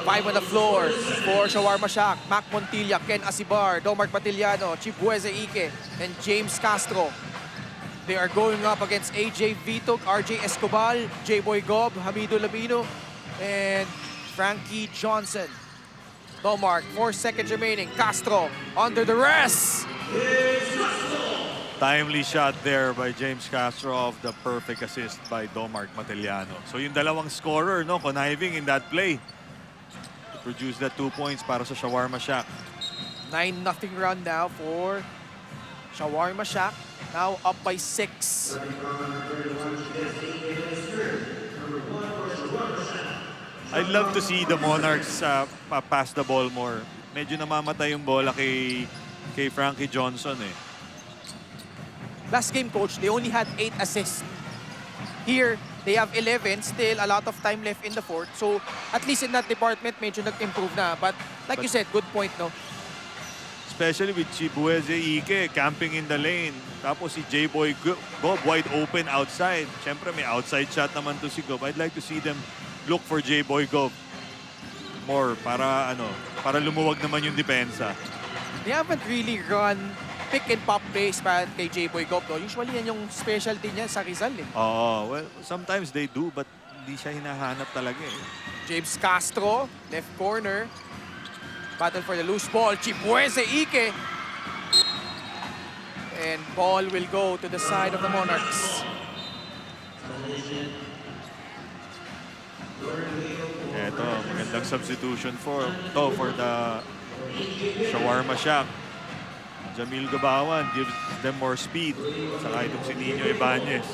5 on the floor for Shawarma Shack. Mac Montilla, Ken Asibar, Domark Matiliano, Chibueze Ike, and James Castro. They are going up against AJ Vitog, RJ Escobar, J-Boy Gob, Hamido Labino, and Frankie Johnson. Domark, 4 seconds remaining. Castro under the rest. Timely shot there by James Castro of the perfect assist by Domark Matellano. So yung dalawang scorer, no, conniving in that play to produce that 2 points para sa Shawarma Shack. 9-0 run now for Shawarma Shack. Now up by 6. I'd love to see the Monarchs pass the ball more. Medyo namamatay yung bola kay Frankie Johnson eh. Last game, coach, they only had 8 assists. Here, they have 11. Still, a lot of time left in the fourth. So, at least in that department, medyo nag-improve na. But, like you said, good point, no? Especially with Chibueze Ike camping in the lane. Tapos si J-Boy Gob wide open outside. Siyempre, may outside shot naman to si Gob. I'd like to see them look for J-Boy Gob more para lumuwag naman yung depensa. They haven't really run pick and pop plays para kay J-Boy Gob. No? Usually yan yung specialty niya sa Rizal. Eh. Oh, well, sometimes they do but hindi siya hinahanap talaga eh. James Castro, left corner. Battle for the loose ball. Chibueze Ike. And ball will go to the side of the Monarchs. Eto, magandang substitution for the Shawarma Shack. Jamil Gabawan gives them more speed. Saka itong si Nino Ibanez.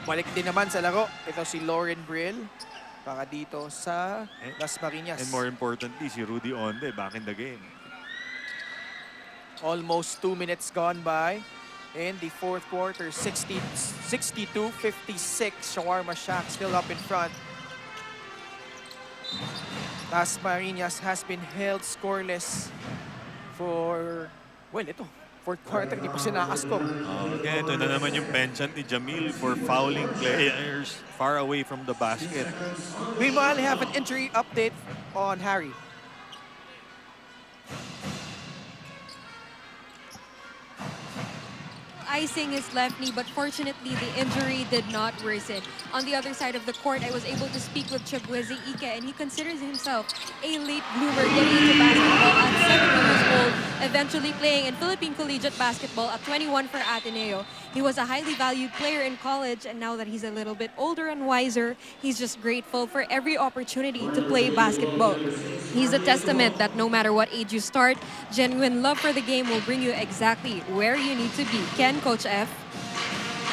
Balik din naman sa laro. Ito si Lauren Brill. Para dito sa Dasmariñas. And more importantly, si Rudy Onde back in the game. Almost 2 minutes gone by in the fourth quarter. 62-56. Shawarma Shack still up in front. Dasmariñas has been held scoreless for, well, ito. Fourth quarter, di pa siya nakascore. Okay, ito na naman yung penchant ni Jamil for fouling players far away from the basket. Meanwhile, I have an injury update on Harry. Icing his left knee, but fortunately the injury did not worsen. On the other side of the court, I was able to speak with Chibueze Ike, and he considers himself a late bloomer getting into basketball at 7 years old, eventually playing in Philippine Collegiate Basketball at 21 for Ateneo. He was a highly valued player in college, and now that he's a little bit older and wiser, he's just grateful for every opportunity to play basketball. He's a testament that no matter what age you start, genuine love for the game will bring you exactly where you need to be. Ken, Coach F.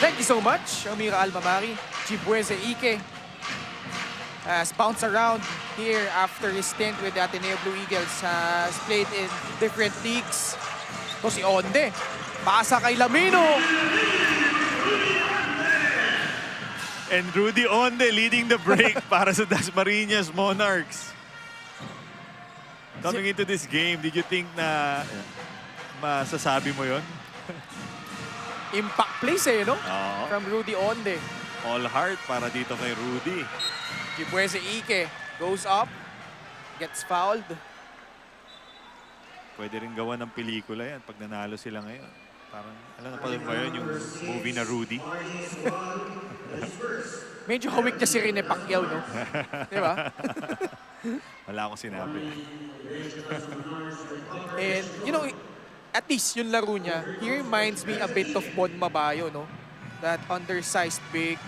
Thank you so much, Amira Almamari. Chibueze Ike has bounced around here after his stint with the Ateneo Blue Eagles. Has played in different leagues. Ito si Onde. Pasa kay Lamino. And Rudy Onde leading the break para sa Dasmariñas Monarchs. Coming into this game, did you think na masasabi mo yon? Impact plays eh, no? Oo. From Rudy Onde. All heart para dito kay Rudy. Chibueze Ike goes up. Gets fouled. Pwede rin gawa ng pelikula yan pag nanalo sila ngayon. Parang, alam na pala ba yun, yung movie na Rudy? Medyo hawik niya si Rene Pacquiao, no? Di ba? Wala akong sinabi. And, you know, at least yung laro niya, he reminds me a bit of Bon Mabayo, no? That undersized big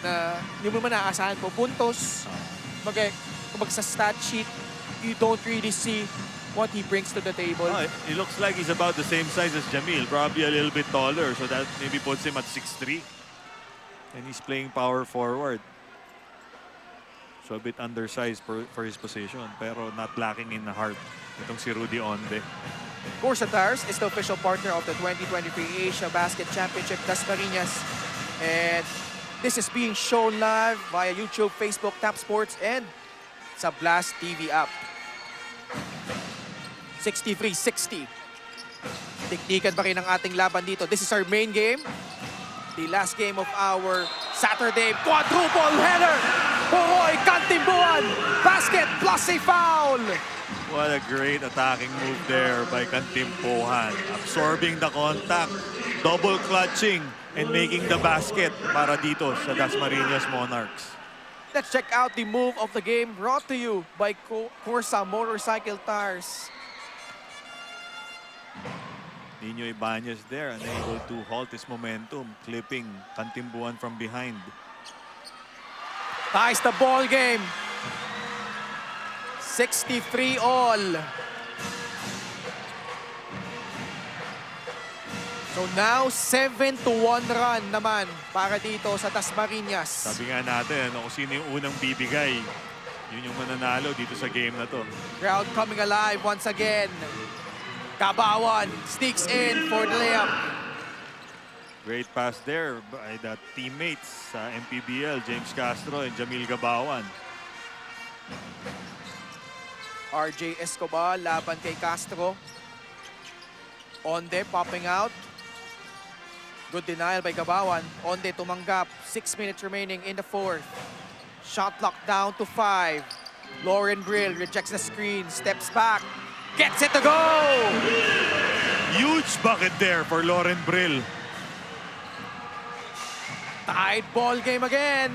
na hindi mo naman naaasahan po. Puntos, kumbaga sa stat sheet, you don't really see what he brings to the table. Oh, it looks like he's about the same size as Jamil, probably a little bit taller, so that maybe puts him at 6'3". And he's playing power forward. So a bit undersized for his position, pero not lacking in the heart. Itong si Rudy Onde. CORSA Tires is the official partner of the 2023 Asiabasket Championship Dasmariñas. And this is being shown live via YouTube, Facebook, Tap Sports, and sa Blast TV app. 63-60. Tiktikan pa rin ang ating laban dito. This is our main game. The last game of our Saturday quadruple header. Poroy, Kantimbuan! Basket plus a foul! What a great attacking move there by Kantimpuhan. Absorbing the contact, double clutching, and making the basket para dito sa Dasmariñas Monarchs. Let's check out the move of the game brought to you by CORSA motorcycle tires. Nino Ibanez there, unable to halt his momentum, clipping Kantimbuhan from behind. Ties the ball game. 63 all. So now 7-1 run naman para dito sa Dasmariñas. Sabi nga natin, kung sino yung unang bibigay, yun yung mananalo dito sa game na to. Crowd coming alive once again. Kabawan sneaks in for the layup. Great pass there by the teammates sa MPBL, James Castro and Jamil Gabawan. RJ Escobar laban kay Castro. Onde popping out. Good denial by Gabawan. Onde tumanggap. 6 minutes remaining in the fourth. Shot clock down to 5. Lauren Brill rejects the screen, steps back, gets it to go! Huge bucket there for Lauren Brill. Tied ball game again.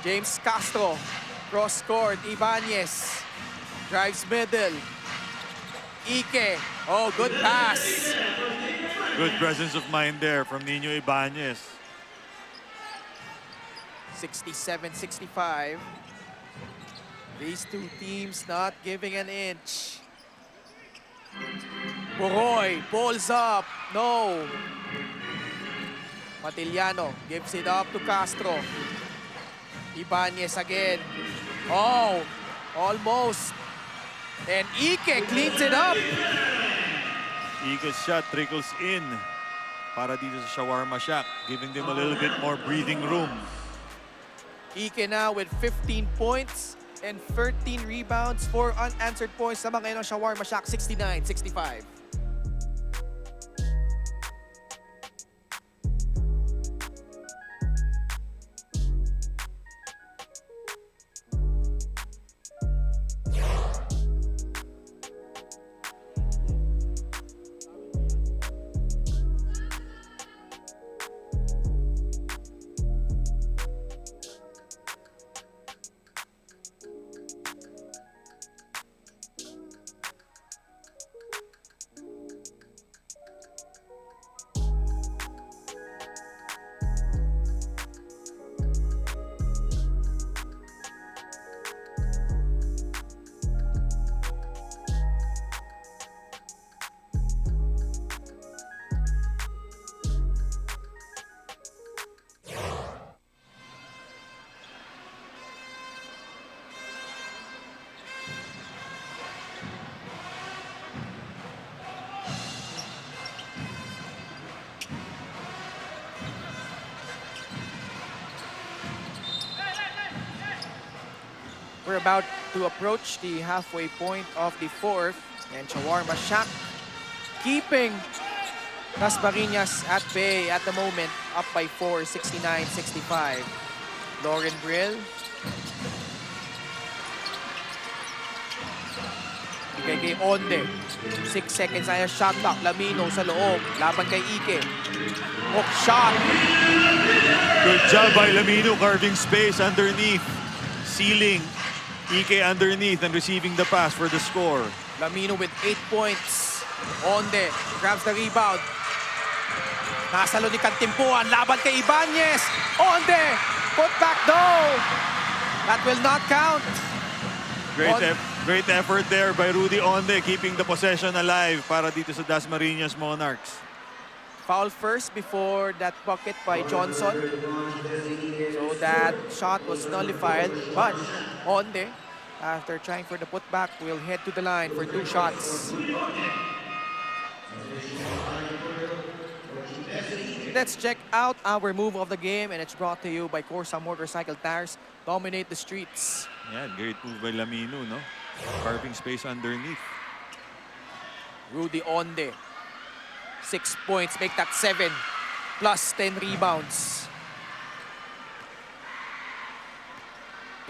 James Castro, cross court, Ibanez, drives middle. Ike, oh, good pass. Good presence of mind there from Nino Ibanez. 67-65. These two teams not giving an inch. Poroy pulls up, no. Matiliano gives it up to Castro. Ibanez again. Oh, almost. And Ike cleans it up. Ike's shot trickles in para dito sa Shawarma Shack, giving them a little bit more breathing room. Ike now with 15 points and 13 rebounds, 4 unanswered points. Sama ngayon ng Shawarma Shack, 69-65. We're about to approach the halfway point of the fourth, and Shawarma Shack keeping Dasmariñas at bay at the moment, up by 4, 69-65. Lauren Brill. Bigay kay Onde. 6 seconds na yung shot clock. Lamino sa loob. Laban kay Ike. Hook shot. Good job by Lamino, carving space underneath. Sealing Ike underneath and receiving the pass for the score. Lamino with 8 points. Onde grabs the rebound. Nasalo ni Kantimpuan. Laban kay Ibanez. Onde. Put back though. That will not count. Great effort there by Rudy Onde, keeping the possession alive para dito sa Dasmariñas Monarchs. Foul first before that bucket by Johnson. So that shot was nullified. But Onde, after trying for the putback, will head to the line for 2 shots. Let's check out our move of the game, and it's brought to you by CORSA Motorcycle Tires. Dominate the streets. Yeah, great move by Lamino, no? Carving space underneath. Rudy Onde. 6 points, make that 7. Plus 10 rebounds.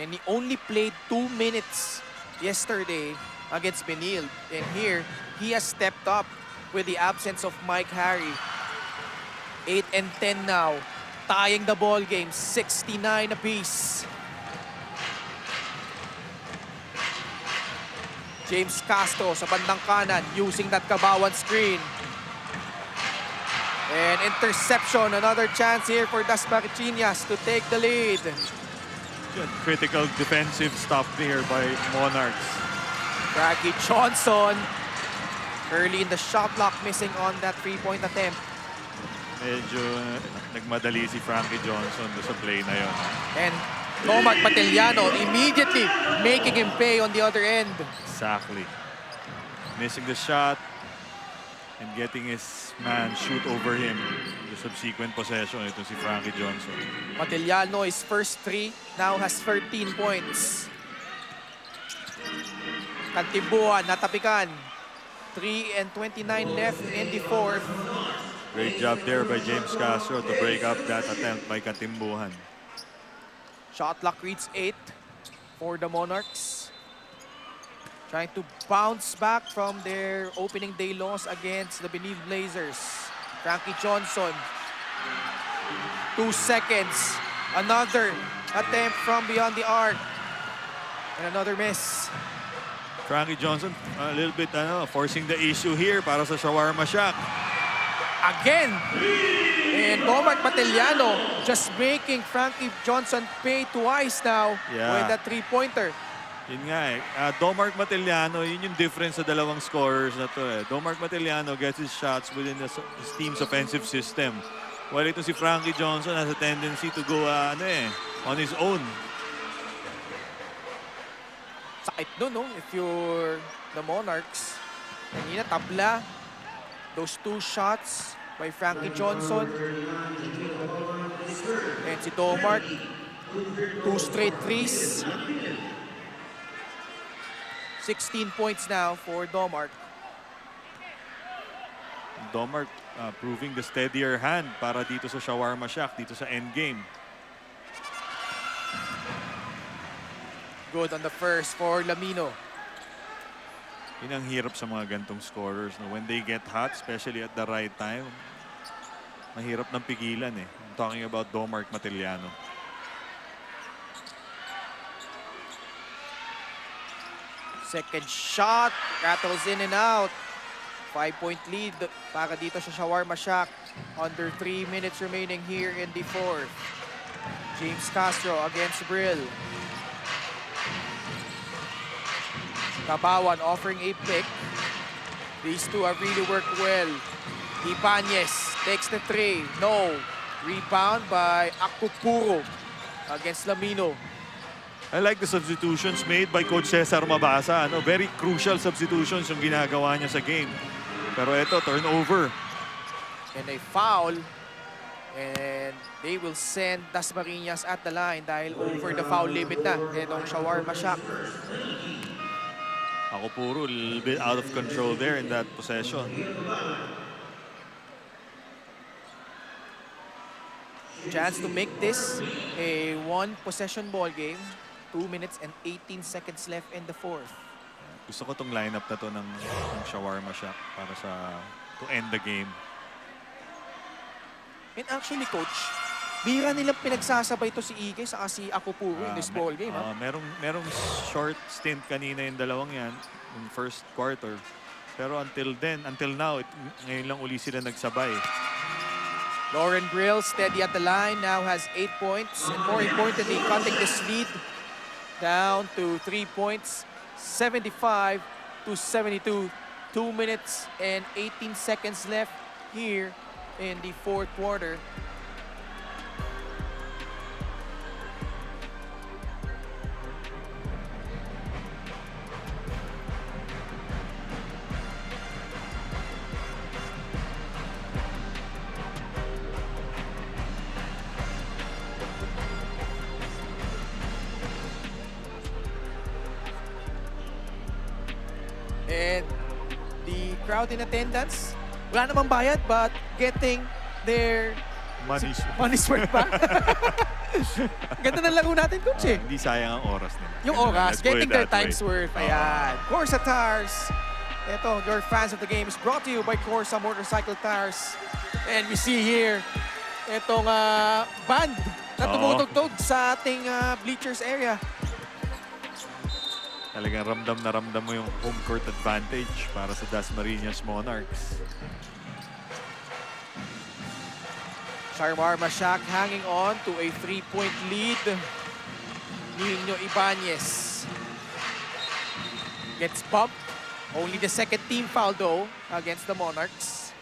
And he only played 2 minutes yesterday against Benil. And here, he has stepped up with the absence of Mike Harry. 8 and 10 now. Tying the ball game, 69 apiece. James Castro sa bandang kanan using that kabawan screen. And interception, another chance here for Dasmariñas to take the lead. Good critical defensive stop there by Monarchs. Frankie Johnson early in the shot clock, missing on that 3-point attempt. Medyo nagmadali si Frankie Johnson sa play na yon. And Tomac Matellano immediately making him pay on the other end. Exactly. Missing the shot and getting his man shoot over him. The subsequent possession, ito si Frankie Johnson. Matellano, his first 3 now has 13 points. Kantibuan, natapikan. 3 and 29 left in the fourth. Great job there by James Castro to break up that attempt by Katimbuhan. Shot clock reads 8 for the Monarchs. Trying to bounce back from their opening day loss against the Benil Blazers. Frankie Johnson. 2 seconds. Another attempt from beyond the arc. And another miss. Frankie Johnson a little bit forcing the issue here para sa Shawarma Shack. Again. And Tomac Matellano just making Frankie Johnson pay twice now with that 3-pointer. Yun nga eh. Domark Matellano, yun yung difference sa dalawang scorers na to eh. Domark Matellano gets his shots within his team's offensive system. While ito si Frankie Johnson has a tendency to go on his own. Sakit nun, no? If you're the Monarchs. Kanina, tabla. Those 2 shots by Frankie Johnson. And si Domark. 2 straight threes. 16 points now for Domark. Domark proving the steadier hand para dito sa Shawarma Shack, dito sa endgame. Good on the first for Lamino. Yun ang hirap sa mga gantong scorers. No? When they get hot, especially at the right time, mahirap ng pigilan eh. I'm talking about Domark Matellano. Second shot, rattles in and out. 5-point lead para dito sa Shawarma Shack. Under 3 minutes remaining here in the fourth. James Castro against Brill. Kabawan offering a pick. These two have really worked well. Ibanez takes the 3. No. Rebound by Akupuro against Lamino. I like the substitutions made by Coach Cesar Mabasa. Very crucial substitutions yung ginagawa niya sa game. Pero ito, turnover. And a foul. And they will send Dasmariñas at the line dahil over the foul limit na itong Shawarma Shack. Ako puro, a little bit out of control there in that possession. Chance to make this a 1-possession ball game. 2 minutes and 18 seconds left in the fourth. Gusto ko tong lineup na to ng Shawarma Shack para to end the game. And actually, Coach, bira nilang pinagsasabay to si Ike sa si Akupuro in this ball game. Merong short stint kanina yung dalawang yan, yung first quarter. Pero until now, ngayon lang uli sila nagsabay. Lauren Brill, steady at the line, now has 8 points. And more importantly, cutting this lead down to 3 points, 75 to 72. 2 minutes and 18 seconds left here in the fourth quarter. And the crowd in attendance, wala namang bayad but getting their Money's money's worth back. Ganda ng laro natin, coach eh. Hindi sayang ang oras nila. Yung oras, Let's put it getting their that way. time's worth. Ayan. CORSA Tires. Ito, your fans of the game is brought to you by CORSA Motorcycle Tires. And we see here, itong band na tumutugtog sa ating bleachers area. Talagang ramdam na ramdam mo yung home court advantage para sa Dasmariñas Monarchs. Shawarma Shack hanging on to a 3-point lead. Nino Ibanez gets bumped. Only the second team foul though against the Monarchs.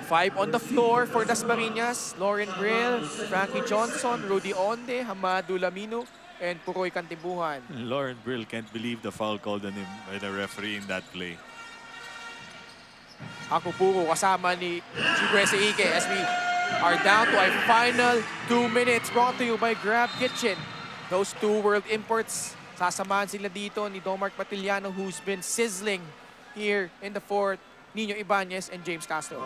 5 on the floor for Dasmariñas. Lauren Brill, Frankie Johnson, Rudy Onde, Hamadu Lamino, and Puroy Kantibuhan. Lauren Brill can't believe the foul called on him by the referee in that play. Ako puro kasama ni Chibuese Ike as we are down to a final 2 minutes brought to you by Grab Kitchen. Those two world imports, sasamahan sila dito ni Domark Patiliano who's been sizzling here in the fourth. Nino Ibanez and James Castro.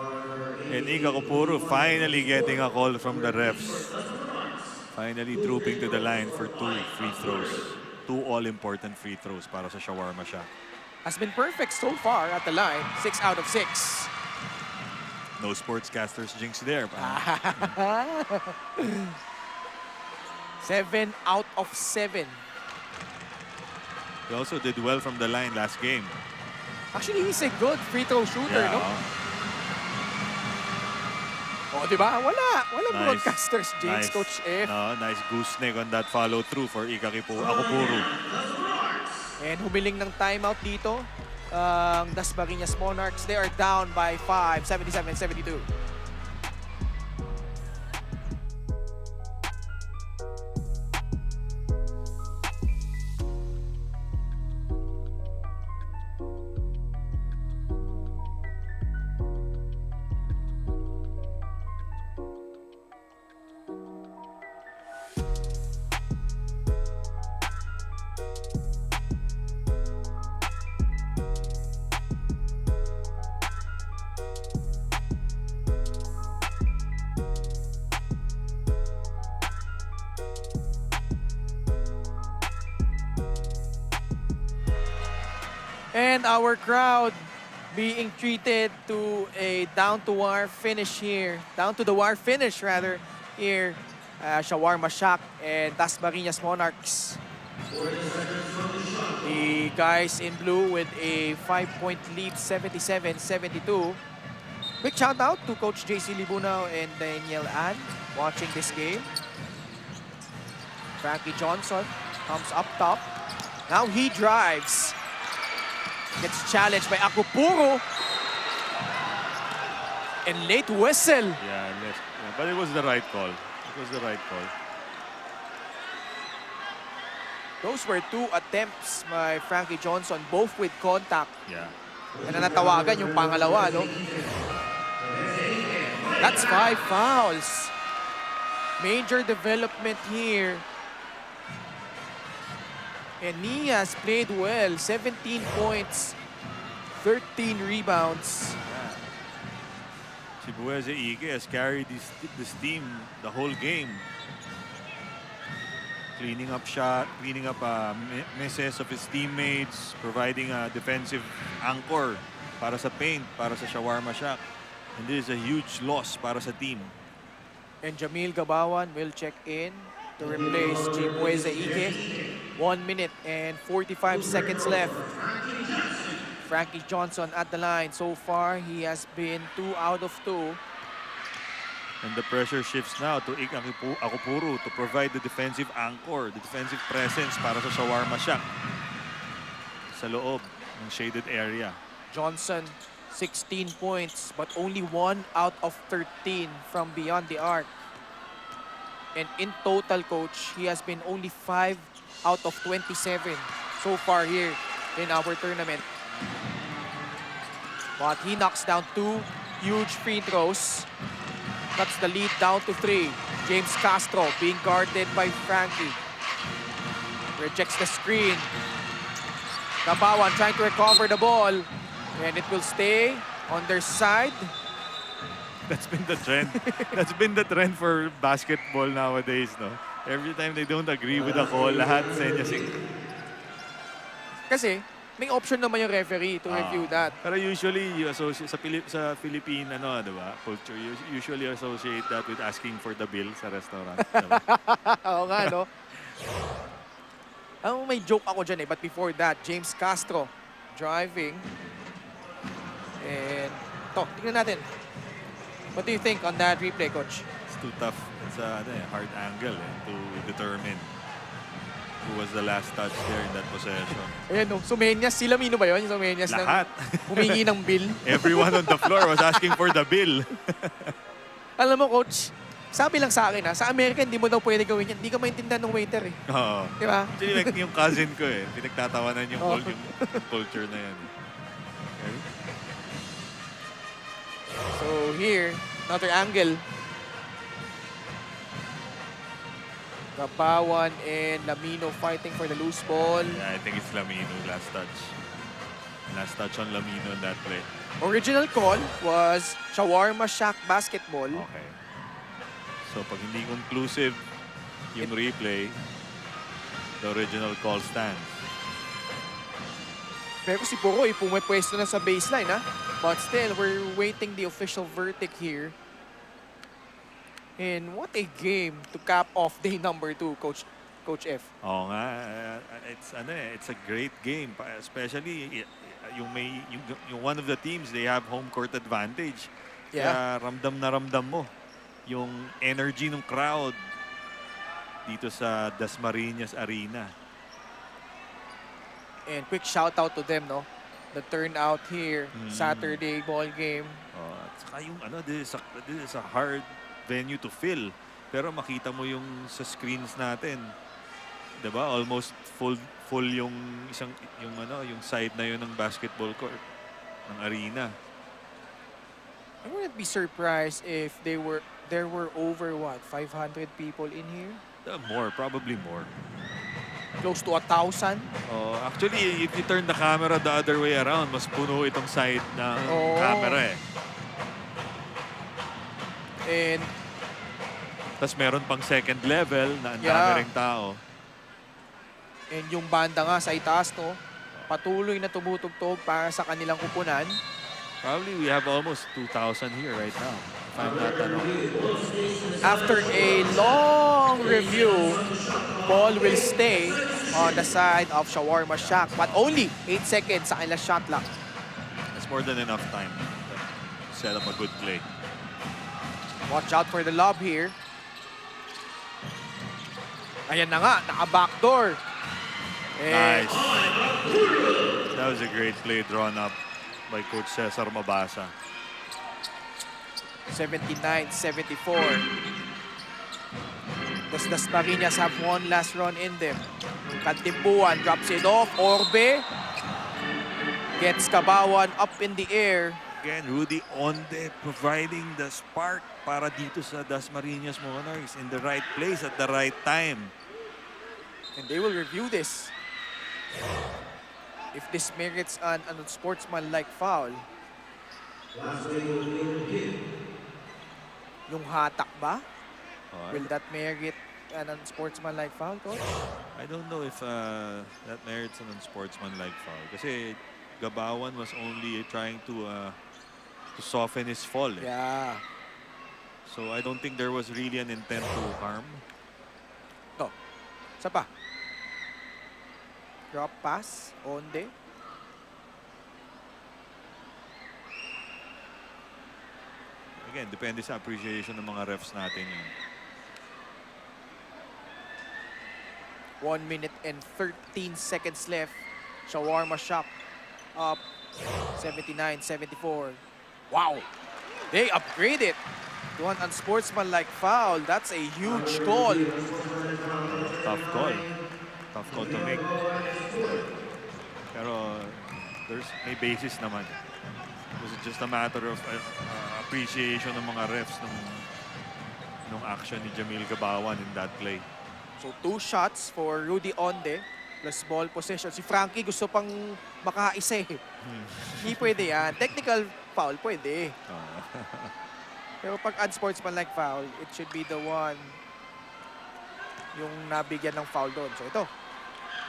And Ika Kupuro finally getting a call from the refs. Finally trooping to the line for 2 free throws. 2 all-important free throws para sa Shawarma Shack. Has been perfect so far at the line. 6 out of 6. No sportscasters jinx there. 7 out of 7. He also did well from the line last game. Actually, he's a good free throw shooter, no? Oh, di ba? Wala broadcasters, James, Nice. Coach F. No, nice gooseneck on that follow-through for Ika Kupuro. And humiling ng timeout dito ang Dasmariñas Monarchs. They are down by 5, 77-72. And our crowd being treated to a down-to-wire finish here. Down-to-the-wire finish, rather, here. Shawarma Shack and Dasmariñas Monarchs. The guys in blue with a 5-point lead, 77-72. Big shout out to Coach JC Libunao and Daniel Ann watching this game. Frankie Johnson comes up top. Now he drives. Gets challenged by Akupuro. And late whistle. Yeah, but it was the right call. It was the right call. Those were 2 attempts by Frankie Johnson, both with contact. Yeah. Na natawagan yung pangalawa, no? That's 5 fouls. Major development here. And he has played well. 17 points, 13 rebounds. Chibuese Ike has carried this team the whole game. Cleaning up misses of his teammates, providing a defensive anchor para sa paint, para sa Shawarma Shack. And this is a huge loss para sa team. And Jamil Gabawan will check in to replace Chibuese Ike. 1 minute and 45 seconds left. Frankie Johnson at the line. So far, he has been 2 out of 2. And the pressure shifts now to Ika Kupuro to provide the defensive anchor, the defensive presence para sa Shawarma Shack sa loob ng shaded area. Johnson, 16 points, but only 1 out of 13 from beyond the arc. And in total, Coach, he has been only 5 out of 27 so far here in our tournament. But he knocks down 2 huge free throws. Cuts the lead down to 3. James Castro being guarded by Frankie. Rejects the screen. Gabawan trying to recover the ball. And it will stay on their side. That's been the trend. That's been the trend for basketball nowadays, no? Every time they don't agree with the call, lahat senyasing. Kasi, may option naman yung referee to review that. Pero usually, you associate, sa Philippine, ano, diba, culture, you usually associate that with asking for the bill sa restaurant. Diba? Oo nga, no? May joke ako dyan eh. But before that, James Castro driving. And, tingnan natin. What do you think on that replay, Coach? It's too tough. It's a hard angle to determine who was the last touch there in that possession. Ayan, no? Sumenyas. Sila Mino ba yun? Yung Sumenyas Lahat. Humingi ng bill. Everyone on the floor was asking for the bill. Alam mo, Coach, sabi lang sa akin, sa Amerika, hindi mo daw pwede gawin yan. Hindi ka maintindihan ng waiter eh. Oo. Di ba? Actually, like yung cousin ko eh. Pinagtatawanan yung, yung culture na yan. Okay. So here, another angle. Gabawan and Lamino fighting for the loose ball. Yeah, I think it's Lamino last touch. Last touch on Lamino in that play. Original call was Shawarma Shack basketball. Okay. So pag hindi conclusive yung replay, the original call stands. Pero si Poroy pumipwesto na sa baseline, ha? But still, we're waiting the official verdict here. And what a game to cap off day number 2, Coach F. Oo nga, it's a great game, especially yung one of the teams, they have home court advantage. Yeah. Kaya ramdam na ramdam mo yung energy ng crowd dito sa Dasmariñas Arena. And quick shout out to them, no? The turnout here, Saturday ball game. At saka yung this is a hard venue to fill. Pero makita mo yung sa screens natin, 'di ba? Almost full yung yung side na yun ng basketball court ng arena. I wouldn't be surprised if there were over what, 500 people in here? More, probably more. Close to 1,000. Actually, if you turn the camera the other way around, mas puno itong side ng camera eh. And tapos meron pang second level na ang dami ring tao. And yung banda nga sa itaas, no? Patuloy na tumutugtog para sa kanilang kupunan. Probably we have almost 2,000 here right now. If I'm not wrong. After a long review, ball will stay on the side of Shawarma Shack, but only 8 seconds sa kanilang shot clock. It's more than enough time to set up a good play. Watch out for the lob here. Ayan na nga, naka-backdoor. Nice. That was a great play drawn up by Coach Cesar Mabasa. 79-74. Does Dasmariñas have one last run in them? Kantimbuan drops it off. Orbe gets Kabawan up in the air. Again, Rudy Onde providing the spark para dito sa Dasmariñas Monarchs in the right place at the right time. And they will review this. If this merits an unsportsmanlike foul. Yung hatak ba? Will that merit an unsportsmanlike foul, Coach? I don't know if that merits an unsportsmanlike foul. Kasi Gabawan was only trying to soften his fall. Yeah. So I don't think there was really an intent to harm. No. Isa pa. Drop pass. Onde. Again, depende sa appreciation ng mga refs natin yun. 1 minute and 13 seconds left. Shawarma Shop up 79-74. Wow. They upgraded to an unsportsmanlike foul. That's a huge call. Tough call. Tough call to make. Pero may basis naman. It was just a matter of appreciation ng mga refs nung action ni Jamil Gabawan in that play. So 2 shots for Rudy Onde plus ball possession. Si Frankie gusto pang makaisa eh. Hindi pwede yan. Technical foul, pwede. Pero pag unsportsmanlike foul, it should be the one yung nabigyan ng foul doon. So ito,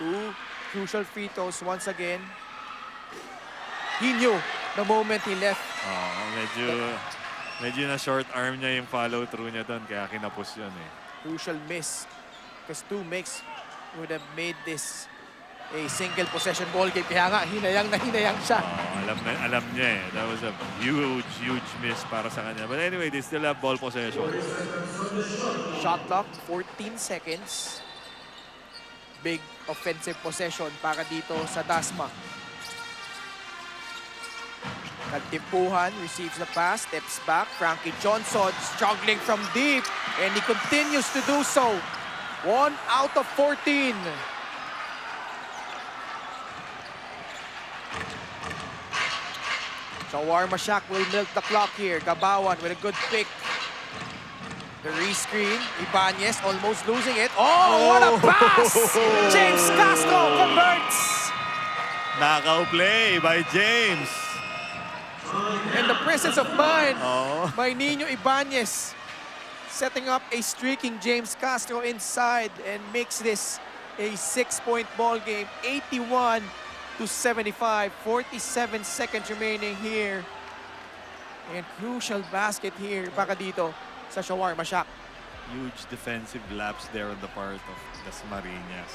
2 crucial free throws once again. He knew the moment he left. Medyo na short arm niya yung follow through niya doon, kaya kinapos yun eh. Crucial miss. Because 2 makes would have made this a single possession ball game. Kaya nga, hinayang na hinayang siya. Alam niya eh. That was a huge miss para sa kanya. But anyway, they still have ball possession. Shot clock, 14 seconds. Big offensive possession para dito sa Dasma. Nagtimpuhan, receives the pass, steps back. Frankie Johnson struggling from deep, and he continues to do so. 1 out of 14. Shawarma Shack will milk the clock here. Gabawan with a good pick. The re-screen. Ibanez almost losing it. Oh, what a pass! James Castro converts! Knockout play by James. And the presence of mind by Nino Ibanez, setting up a streaking James Castro inside and makes this a 6-point ball game. 81-75. 47 seconds remaining here. And crucial basket here para dito sa Shawarma Shack. Huge defensive lapse there on the part of Dasmariñas.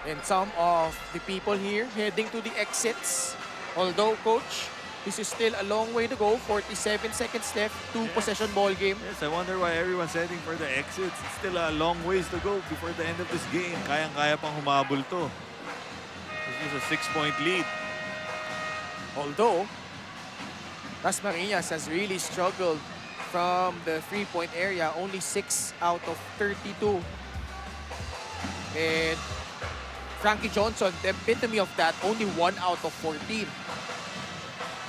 And some of the people here heading to the exits. Although, Coach, this is still a long way to go. 47 seconds left, 2-possession ball game. Yes, I wonder why everyone's heading for the exits. It's still a long ways to go before the end of this game. Kayang-kaya pang humabol to. This is a 6-point lead. Although, Dasmariñas has really struggled from the 3-point area. Only 6 out of 32. And Frankie Johnson, the epitome of that, only 1 out of 14.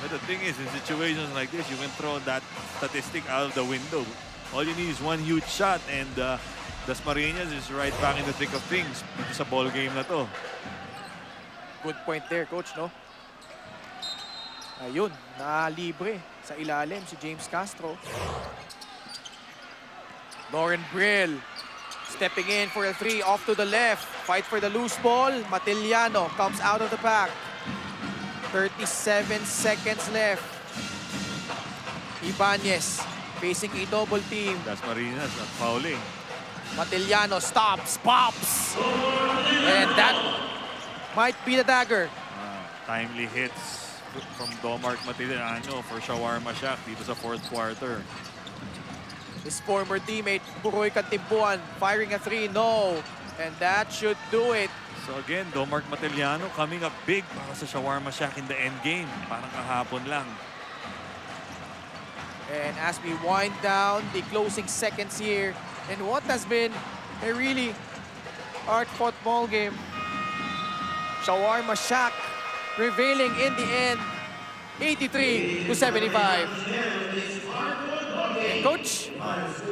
But the thing is, in situations like this, you can throw that statistic out of the window. All you need is one huge shot, and Dasmariñas is right back in the thick of things dito sa ball game na to. Good point there, Coach, no? Ayun, na-libre sa ilalim si James Castro. Lauren Brill stepping in for a 3 off to the left. Fight for the loose ball. Matiliano comes out of the pack. 37 seconds left. Ibanez facing a double team. Dasmariñas not fouling. Matiliano stops, pops. And that might be the dagger. Timely hits from Domark Matiliano for Shawarma Shack dito sa 4th quarter. His former teammate, Puroy Cantimpuan, firing a 3, no. And that should do it. So again, Domark Matiliano coming up big para sa Shawarma Shack in the end game. Parang kahapon lang. And as we wind down the closing seconds here, in what has been a really hard-fought ball game, Shawarma Shack prevailing in the end, 83-75. And Coach,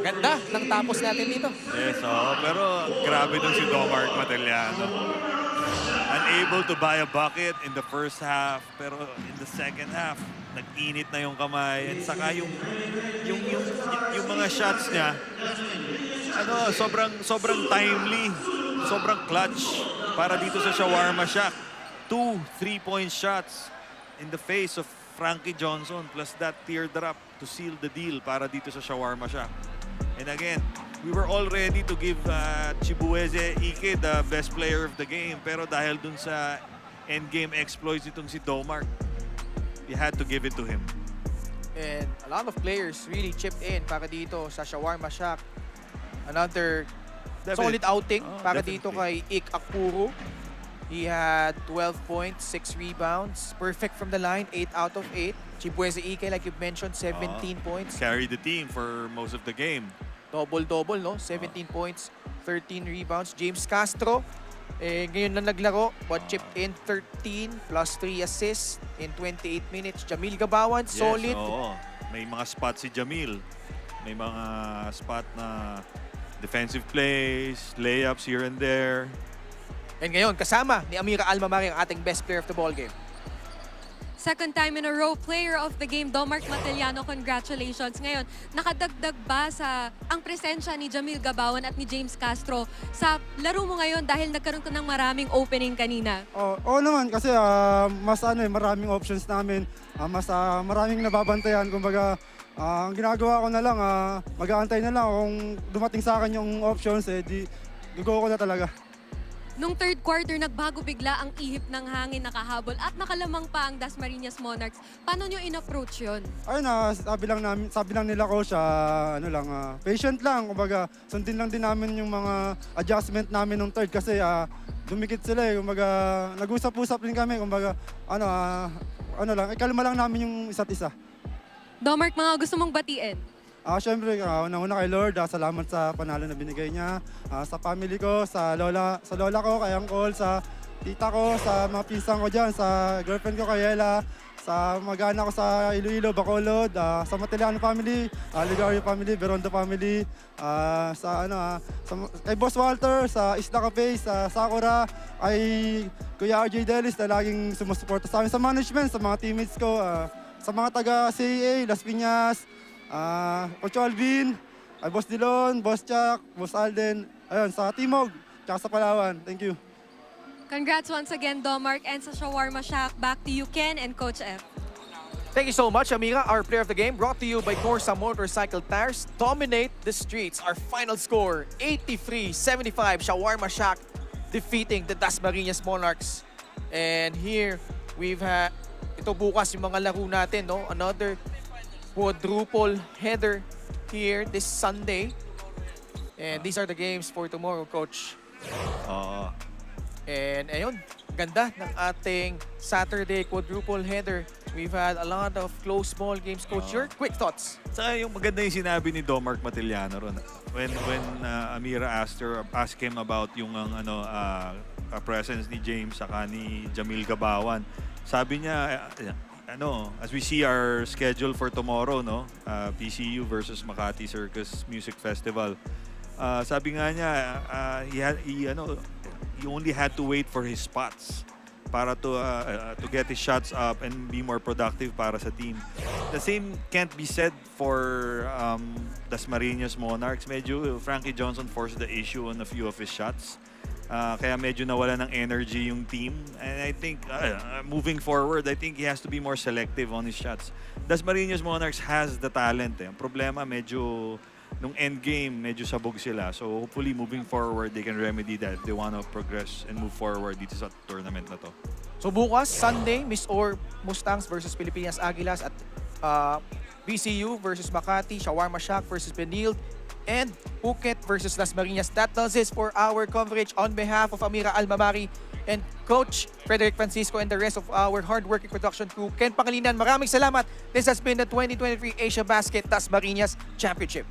ganda ng tapos natin dito. Yes, pero grabe dun si Domark Matiliano. Unable to buy a bucket in the first half, pero in the second half, nag-init na yung kamay. At saka yung mga shots niya, sobrang timely, sobrang clutch para dito sa Shawarma Shack. 2 3-point shots in the face of Frankie Johnson plus that teardrop to seal the deal para dito sa Shawarma Shack. And again, we were all ready to give Chibueze Ike the best player of the game, pero dahil dun sa endgame exploits itong si Domark, you had to give it to him. And a lot of players really chipped in para dito sa Shawarma Shack. Another solid outing para dito kay Ik Akpuru. He had 12 points, 6 rebounds. Perfect from the line, 8 out of 8. Chibueze Ike, like you mentioned, 17 points. Carried the team for most of the game. Double-double, no? 17 points, 13 rebounds. James Castro, ngayon lang naglaro, but chipped in 13 plus 3 assists in 28 minutes. Jamil Gabawan, solid. Oo. May mga spot si Jamil. May mga spot na defensive plays, layups here and there. And ngayon, kasama ni Amira Almamari ang ating best player of the ball game. Second time in a row, player of the game, Domark Matellano, congratulations. Ngayon, nakadagdag ba sa ang presensya ni Jamil Gabawan at ni James Castro sa laro mo ngayon dahil nagkaroon ka ng maraming opening kanina? Oo naman kasi mas maraming options namin, maraming nababantayan. Kumbaga, ang ginagawa ko na lang, mag-aantay na lang kung dumating sa akin yung options, di gugo ko na talaga. Nung third quarter, nagbago bigla ang ihip ng hangin, nakahabol at nakalamang pa ang Dasmariñas Monarchs. Paano nyo in-approach yun? Ayun sabi lang nila coach, patient lang. Kumbaga, sundin lang din namin yung mga adjustment namin nung third kasi dumikit sila eh. Kumbaga, nag-usap-usap din kami. Kumbaga, ikalma lang namin yung isa't isa. Domark, mga gusto mong batiin? Siyempre, una kay Lord, salamat sa panalo na binigay niya. Sa family ko, sa lola ko, kay Uncle, sa tita ko, sa mga pinsan ko dyan, sa girlfriend ko, kay Ella, sa mag-anak ko sa Iloilo, Bacolod, sa Matellano family, Ligario family, Berondo family, kay Boss Walter, sa Isla Cafe, sa Sakura, kay Kuya RJ Delis na laging sumusuporta sa amin, sa management, sa mga teammates ko, sa mga taga-CA, Las Piñas, Coach Alvin, ay Boss Dilon, Boss Chuck, Boss Alden, ayun, sa Timog, tsaka sa Palawan. Thank you. Congrats once again, Domark, and sa Shawarma Shack. Back to you, Ken and Coach F. Thank you so much, Amira. Our player of the game brought to you by CORSA Motorcycle Tires. Dominate the streets. Our final score, 83-75. Shawarma Shack defeating the Dasmariñas Monarchs. And here, we've had, ito bukas yung mga laro natin, no? Another quadruple header here this Sunday. And these are the games for tomorrow, Coach. And ayun, ganda ng ating Saturday quadruple header. We've had a lot of close ball games, Coach. Your quick thoughts? Saka yung maganda yung sinabi ni Domark Matellano ron. When Amira asked him about yung presence ni James saka ni Jamil Gabawan, sabi niya, as we see our schedule for tomorrow, no, PCU versus Makati Circus Music Festival, sabi nga niya, he only had to wait for his spots para to get his shots up and be more productive para sa team. The same can't be said for Dasmariñas Monarchs. Medyo Frankie Johnson forced the issue on a few of his shots. Kaya medyo nawala ng energy yung team. And I think, moving forward, I think he has to be more selective on his shots. Dasmariñas Monarchs has the talent. Ang problema, medyo, nung end game, medyo sabog sila. So hopefully, moving forward, they can remedy that if they want to progress and move forward dito sa tournament na to. So bukas, Sunday, Miss Or Mustangs versus Pilipinas Aguilas at BCU versus Makati, Shawarma Shack versus Benilde, and Phuket versus Dasmariñas. That does it for our coverage on behalf of Amira Almamari and Coach Frederick Francisco and the rest of our hardworking production crew. Ken Pangilinan, maraming salamat. This has been the 2023 Asiabasket Dasmariñas Championship.